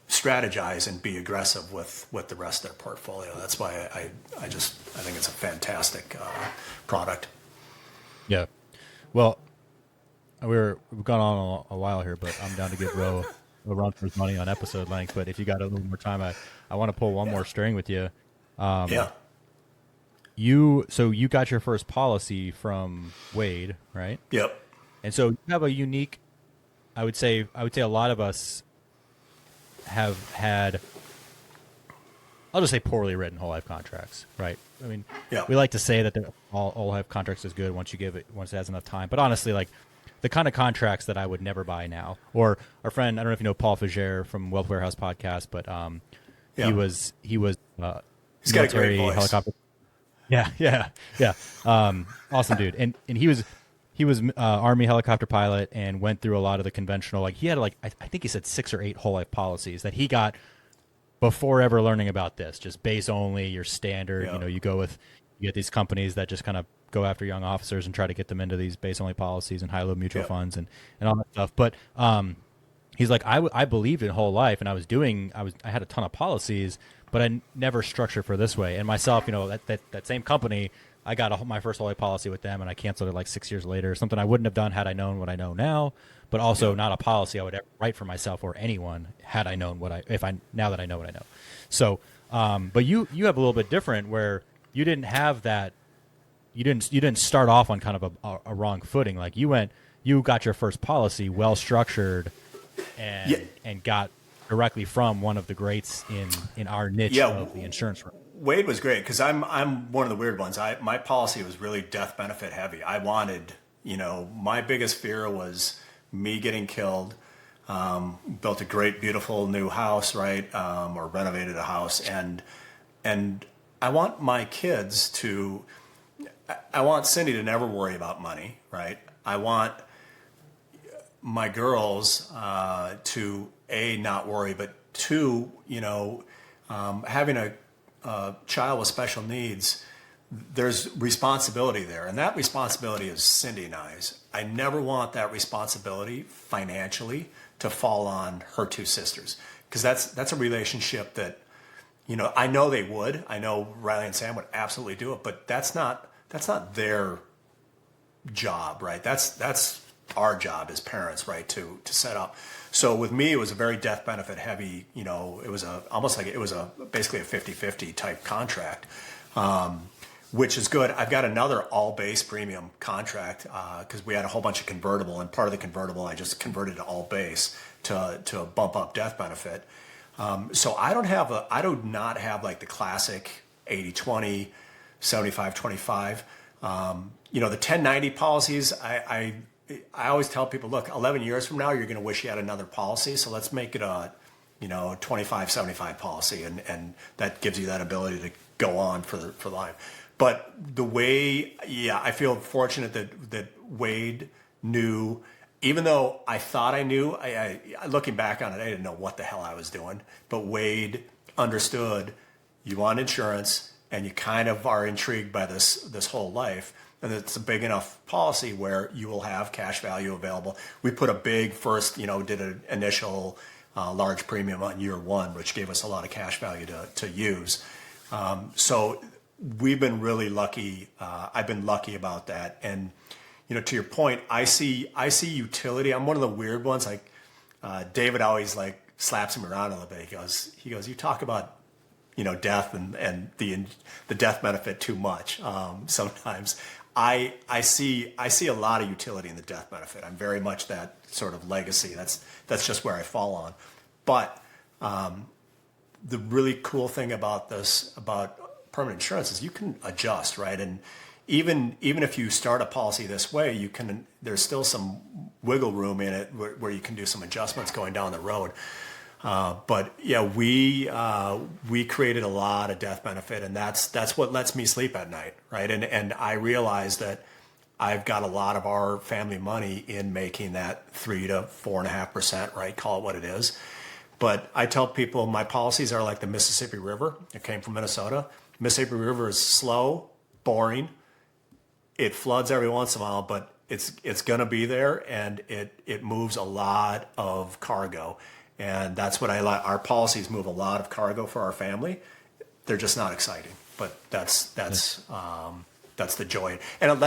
strategize and be aggressive with the rest of their portfolio. That's why I think it's a fantastic product. Yeah. Well, we've gone on a while here, but I'm down to give Ro a run for his money on episode length. But if you got a little more time, I want to pull one more string with you. Yeah. You got your first policy from Wade, right? Yep. And so you have a unique, I would say a lot of us have had, I'll just say poorly written whole life contracts, right? Yeah. We like to say that all whole life contracts is good once it has enough time. But honestly, like the kind of contracts that I would never buy now, or our friend, I don't know if you know Paul Fagere from Wealth Warehouse podcast, but he was he's got a great voice. Helicopter. Yeah. Awesome dude. And he was Army helicopter pilot and went through a lot of the conventional, like he had I think he said 6 or 8 whole life policies that he got before ever learning about this, just base only, your standard. Yeah. You get these companies that just kind of go after young officers and try to get them into these base only policies and high-low mutual funds and all that stuff. But he's like, I believed in whole life, and I had a ton of policies, but I never structured for this way. And myself, that same company, I got my first whole life policy with them, and I canceled it like 6 years later. Something I wouldn't have done had I known what I know now, but also not a policy I would ever write for myself or anyone had I known now that I know what I know. So, but you have a little bit different where you didn't have that. You didn't start off on kind of a wrong footing. Like you got your first policy well structured, and got directly from one of the greats in our niche of the insurance realm. Wade was great because I'm one of the weird ones. My policy was really death benefit heavy. I wanted, my biggest fear was me getting killed. Built a great, beautiful new house, right? Or renovated a house, and I want my kids to. I want Cindy to never worry about money, right? I want my girls to not worry, but two, having a child with special needs, there's responsibility there, and that responsibility is Cindy and I's. I never want that responsibility financially to fall on her two sisters, because that's a relationship that, I know they would. I know Riley and Sam would absolutely do it, but that's not their job, right? That's our job as parents, right? To set up. So with me, it was a very death benefit heavy. It was basically a 50-50 type contract. which is good. I've got another all base premium contract because we had a whole bunch of convertible, and part of the convertible I just converted to all base to bump up death benefit. So I do not have like the classic 80-20, 75-25. The 1090 policies, I always tell people, look, 11 years from now, you're going to wish you had another policy. So let's make it a 25-75 policy, and that gives you that ability to go on for life. But the way, I feel fortunate that Wade knew, even though I thought I knew, I looking back on it, I didn't know what the hell I was doing. But Wade understood you want insurance and you kind of are intrigued by this whole life. And it's a big enough policy where you will have cash value available. We put a big first, did an initial large premium on year one, which gave us a lot of cash value to use. So we've been really lucky. I've been lucky about that. And, to your point, I see utility. I'm one of the weird ones. Like David always like slaps me around a little bit. He goes, you talk about, death and the death benefit too much. Sometimes I see a lot of utility in the death benefit. I'm very much that sort of legacy. That's just where I fall on. But the really cool thing about permanent insurance is you can adjust, right? And even if you start a policy this way, there's still some wiggle room in it where you can do some adjustments going down the road. But yeah, we created a lot of death benefit, and that's what lets me sleep at night, right? And I realize that I've got a lot of our family money in making that 3 to 4.5%, right? Call it what it is. But I tell people my policies are like the Mississippi River. It came from Minnesota. Mississippi River is slow, boring. It floods every once in a while, but it's going to be there, and it moves a lot of cargo. And that's what I like. Our policies move a lot of cargo for our family. They're just not exciting, but that's the joy. And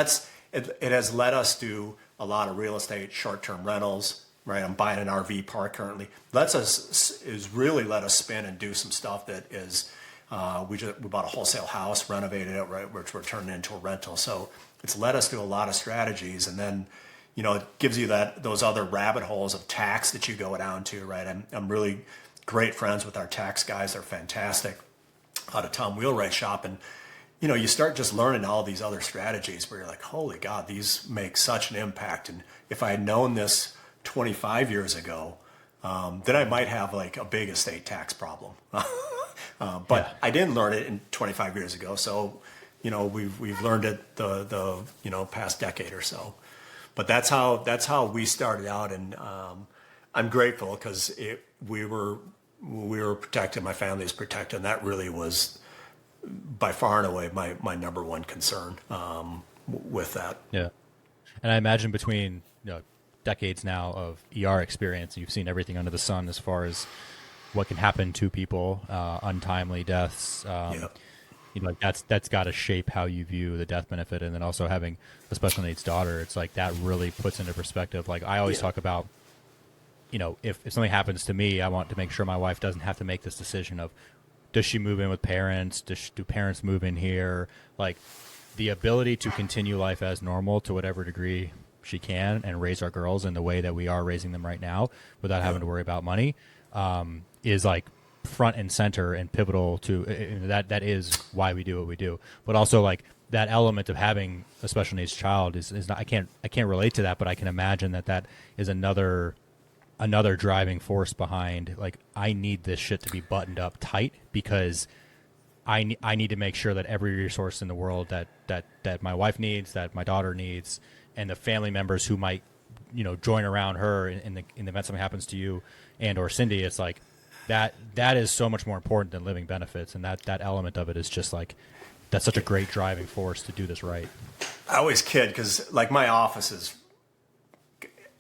it has let us do a lot of real estate, short-term rentals, right? I'm buying an RV park currently. Really let us spin and do some stuff that is, we bought a wholesale house, renovated it, right, which we're turning into a rental. So it's let us do a lot of strategies, and then, it gives you those other rabbit holes of tax that you go down to, right? I'm really great friends with our tax guys. They're fantastic out of Tom Wheelwright shop. And, you start just learning all these other strategies where you're like, holy God, these make such an impact. And if I had known this 25 years ago, then I might have like a big estate tax problem. But I didn't learn it in 25 years ago. So, we've learned it the past decade or so. But that's how we started out, and I'm grateful because we were protected. My family is protected, and that really was by far and away my number one concern with that. Yeah, and I imagine between decades now of ER experience, you've seen everything under the sun as far as what can happen to people, untimely deaths. That's got to shape how you view the death benefit. And then also having a special needs daughter, it's like that really puts into perspective. Like I always talk about, if something happens to me, I want to make sure my wife doesn't have to make this decision of, does she move in with parents? Do parents move in here? Like the ability to continue life as normal to whatever degree she can and raise our girls in the way that we are raising them right now without having to worry about money, is like front and center and pivotal to that is why we do what we do. But also like that element of having a special needs child is not, I can't relate to that, but I can imagine that is another driving force behind like, I need this shit to be buttoned up tight because I need to make sure that every resource in the world that my wife needs, that my daughter needs, and the family members who might join around her in the event something happens to you and or Cindy, it's like that is so much more important than living benefits, and that element of it is just like, that's such a great driving force to do this right. I always kid because like my office is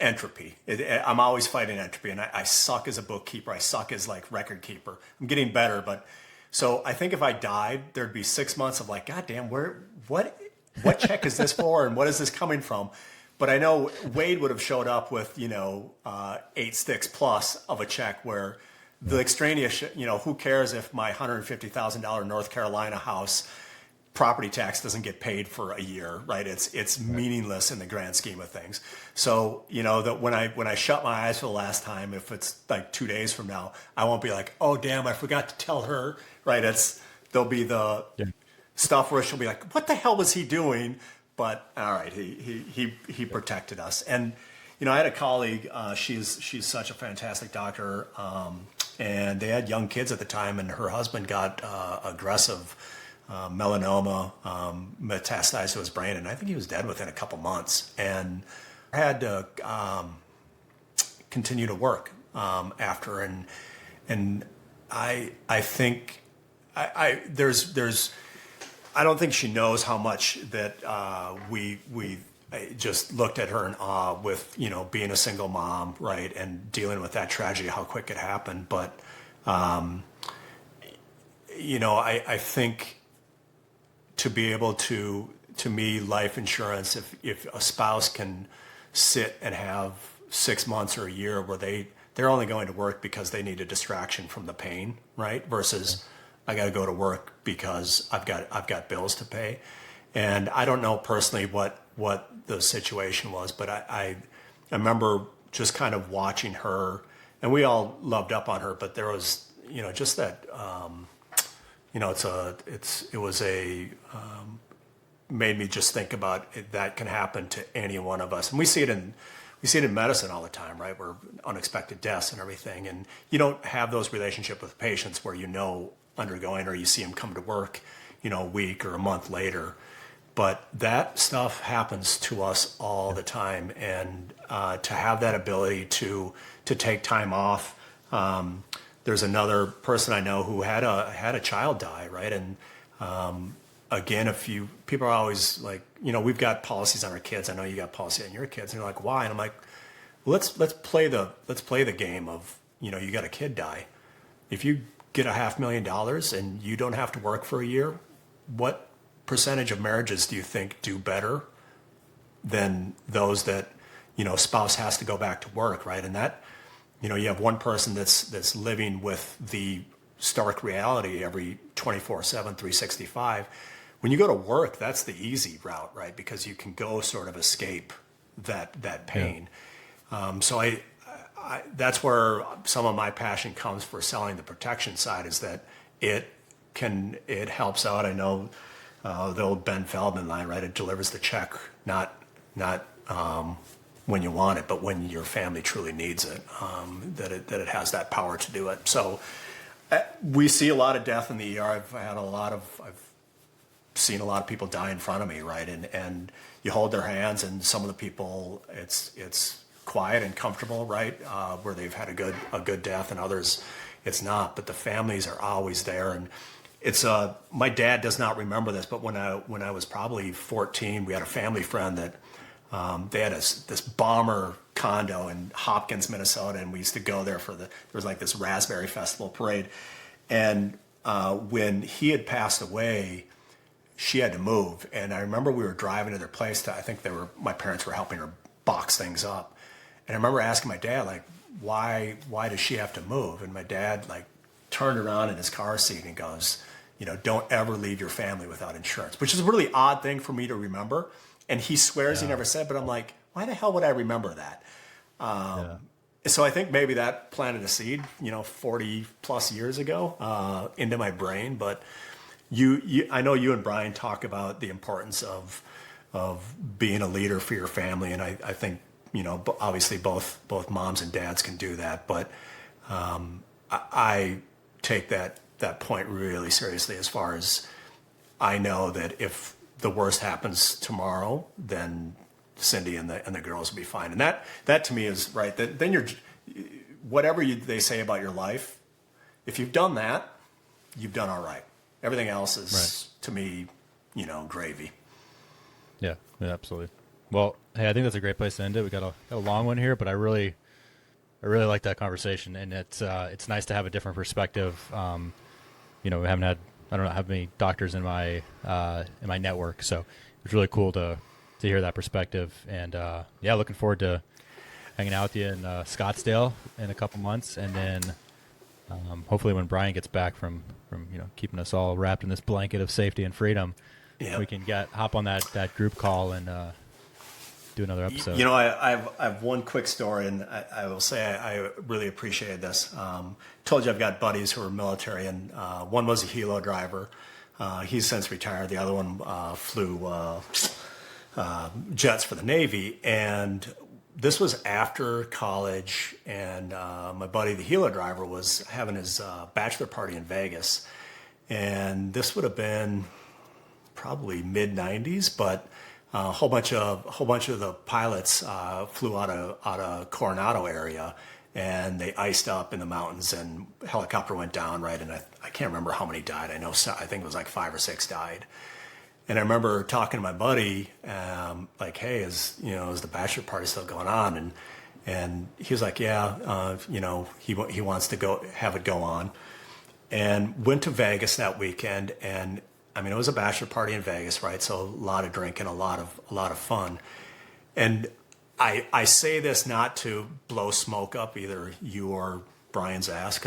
entropy. I'm always fighting entropy, and I suck as a bookkeeper. I suck as like record keeper. I'm getting better, but so I think if I died, there'd be 6 months of like, God damn, what check is this for, and what is this coming from? But I know Wade would have showed up with 8 sticks plus of a check where the extraneous, who cares if my $150,000 North Carolina house property tax doesn't get paid for a year, right? It's meaningless in the grand scheme of things. So, that when I shut my eyes for the last time, if it's like 2 days from now, I won't be like, oh damn, I forgot to tell her, right? There'll be the stuff where she'll be like, what the hell was he doing? But all right, he protected us. And I had a colleague. She's such a fantastic doctor, and they had young kids at the time, and her husband got aggressive melanoma metastasized to his brain, and I think he was dead within a couple months, and had to continue to work after. And I think there's I don't think she knows how much that we just looked at her in awe with being a single mom, right, and dealing with that tragedy, how quick it happened. But I think to be able to me, life insurance, if a spouse can sit and have 6 months or a year where they're only going to work because they need a distraction from the pain, right, versus I got to go to work because I've got bills to pay. And I don't know personally what the situation was, but I remember just kind of watching her, and we all loved up on her, but there was just that made me just think about that can happen to any one of us, and we see it in medicine all the time, right? Where unexpected deaths and everything, and you don't have those relationships with patients where undergoing, or you see them come to work, a week or a month later. But that stuff happens to us all the time, and to have that ability to take time off. There's another person I know who had a child die, right? And again, people are always like, we've got policies on our kids. I know you got policy on your kids, and you're like, why? And I'm like, well, let's play the game of you got a kid die. If you get $500,000 and you don't have to work for a year, what percentage of marriages do you think do better than those that spouse has to go back to work, right? And that you have one person that's living with the stark reality every 24/7, 365. When you go to work, that's the easy route, right? Because you can go sort of escape that pain. So I that's where some of my passion comes for selling the protection side, is that it helps out. I know the old Ben Feldman line, right? It delivers the check, not when you want it, but when your family truly needs it. That it has that power to do it. So we see a lot of death in the ER. I've seen a lot of people die in front of me, right? And you hold their hands, and some of the people, it's quiet and comfortable, right? Where they've had a good death, and others it's not. But the families are always there, and it's my dad does not remember this, but when I was probably 14, we had a family friend that they had this bomber condo in Hopkins, Minnesota, and we used to go there there was like this raspberry festival parade, and when he had passed away, she had to move, and I remember we were driving to their place. My parents were helping her box things up. And I remember asking my dad, like, why does she have to move? And my dad, like, turned around in his car seat and goes, don't ever leave your family without insurance, which is a really odd thing for me to remember. And he swears he never said, but I'm like, why the hell would I remember that? So I think maybe that planted a seed, 40 plus years ago into my brain. But I know you and Brian talk about the importance of being a leader for your family, and I think obviously both moms and dads can do that, but I take that point really seriously, as far as I know that if the worst happens tomorrow, then Cindy and the girls will be fine. And that to me is right. Then you're whatever they say about your life, if you've done that, you've done all right. Everything else is to me, gravy. Yeah, absolutely. Well, hey, I think that's a great place to end it. We got a long one here, but I really like that conversation, and it's nice to have a different perspective. We haven't had, I don't know how many doctors in my network, so it's really cool to hear that perspective. And looking forward to hanging out with you in Scottsdale in a couple months, and then hopefully when Brian gets back from keeping us all wrapped in this blanket of safety and freedom, Yeah. we can hop on that group call and do another episode. You know, I have one quick story, and I will say I really appreciated this. Told you I've got buddies who are military, and one was a helo driver. He's since retired. The other one flew jets for the Navy, and this was after college, and my buddy, the helo driver, was having his bachelor party in Vegas, and this would have been probably mid '90s, but a whole bunch of the pilots flew out of Coronado area, and they iced up in the mountains, and helicopter went down, right? And I can't remember how many died. I think it was like 5 or 6 died. And I remember talking to my buddy, like, hey, is the bachelor party still going on? And he was like, yeah, he wants to have it go on. And went to Vegas that weekend, and I mean, it was a bachelor party in Vegas, right? So a lot of drinking, a lot of fun. And I say this not to blow smoke up either you or Brian's ass,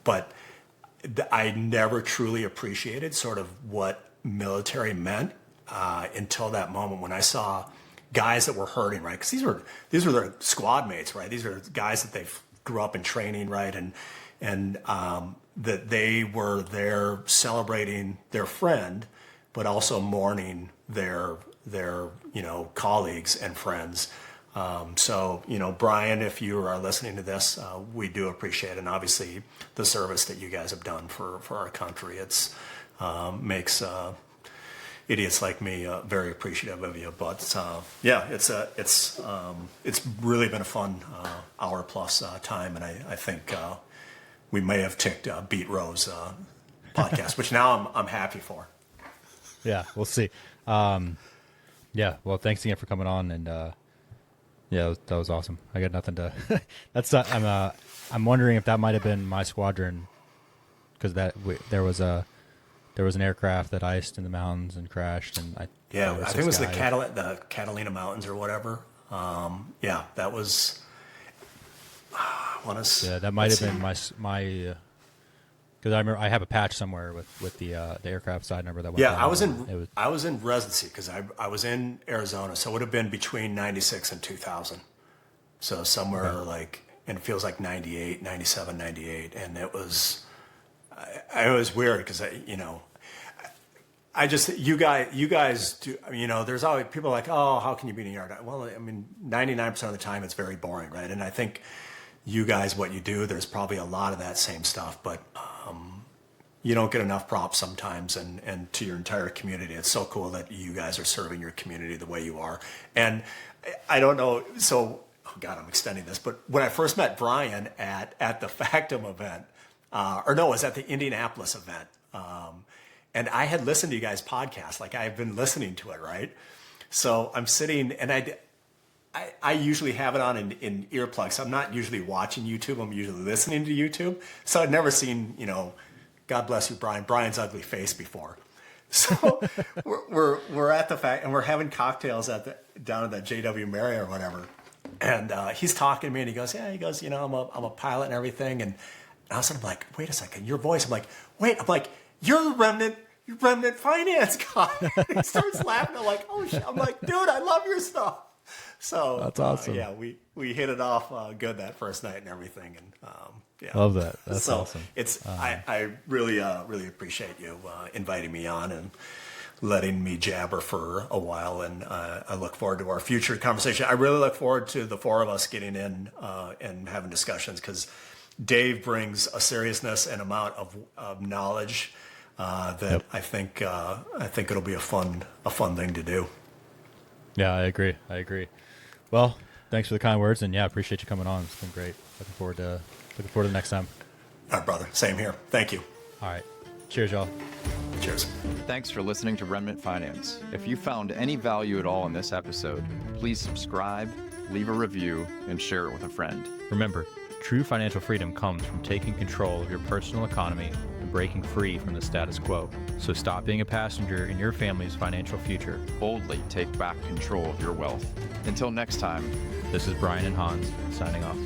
but I never truly appreciated sort of what military meant until that moment when I saw guys that were hurting, right? Because these were their squad mates, right? These are guys that they grew up in training, right? And that they were there celebrating their friend, but also mourning their colleagues and friends. So Brian, if you are listening to this, we do appreciate it, and obviously the service that you guys have done for our country. It's makes idiots like me very appreciative of you. But it's really been a fun hour plus time, and I think we may have beat Rose podcast, which now I'm happy for. Yeah, we'll see. Yeah, well, thanks again for coming on, and yeah, that was awesome. I got nothing to. I'm wondering if that might have been my squadron, because there was an aircraft that iced in the mountains and crashed, and I think it was the Catalina Mountains or whatever. That was. That might have been my because I remember I have a patch somewhere with the aircraft side number that went down. I was in residency because I was in Arizona, so it would have been between 96 and 2000. So somewhere and it feels like 98, 97, 98, and it was weird because I just you guys do, there's always people like, oh, how can you be in a yard? Well, I mean, 99% of the time it's very boring, right? And I think you guys, what you do, there's probably a lot of that same stuff, but you don't get enough props sometimes, and to your entire community. It's so cool that you guys are serving your community the way you are. And I don't know, so, oh God, I'm extending this, but when I first met Brian at the Factum event, it was at the Indianapolis event, and I had listened to you guys' podcast, like I've been listening to it, right? So I'm sitting, and I usually have it on in earplugs. I'm not usually watching YouTube. I'm usually listening to YouTube. So I'd never seen, God bless you, Brian's ugly face before. So we're at the fact, and we're having cocktails down at the JW Marriott or whatever. And he's talking to me, and he goes, I'm a pilot and everything. And all of a sudden I'm like, wait a second, your voice. I'm like, you're the Remnant finance guy. He starts laughing. I'm like, oh shit. I'm like, dude, I love your stuff. So that's awesome. We hit it off good that first night and everything, and love that. That's awesome. It's I really appreciate you inviting me on and letting me jabber for a while, and I look forward to our future conversation. I really look forward to the four of us getting in and having discussions, because Dave brings a seriousness and amount of knowledge that I think it'll be a fun thing to do. Yeah, I agree. Well, thanks for the kind words, and I appreciate you coming on. It's been great. Looking forward to the next time. All right, brother. Same here. Thank you. All right. Cheers, y'all. Cheers. Thanks for listening to Remnant Finance. If you found any value at all in this episode, please subscribe, leave a review, and share it with a friend. Remember, true financial freedom comes from taking control of your personal economy and breaking free from the status quo. So stop being a passenger in your family's financial future. Boldly take back control of your wealth. Until next time, this is Brian and Hans signing off.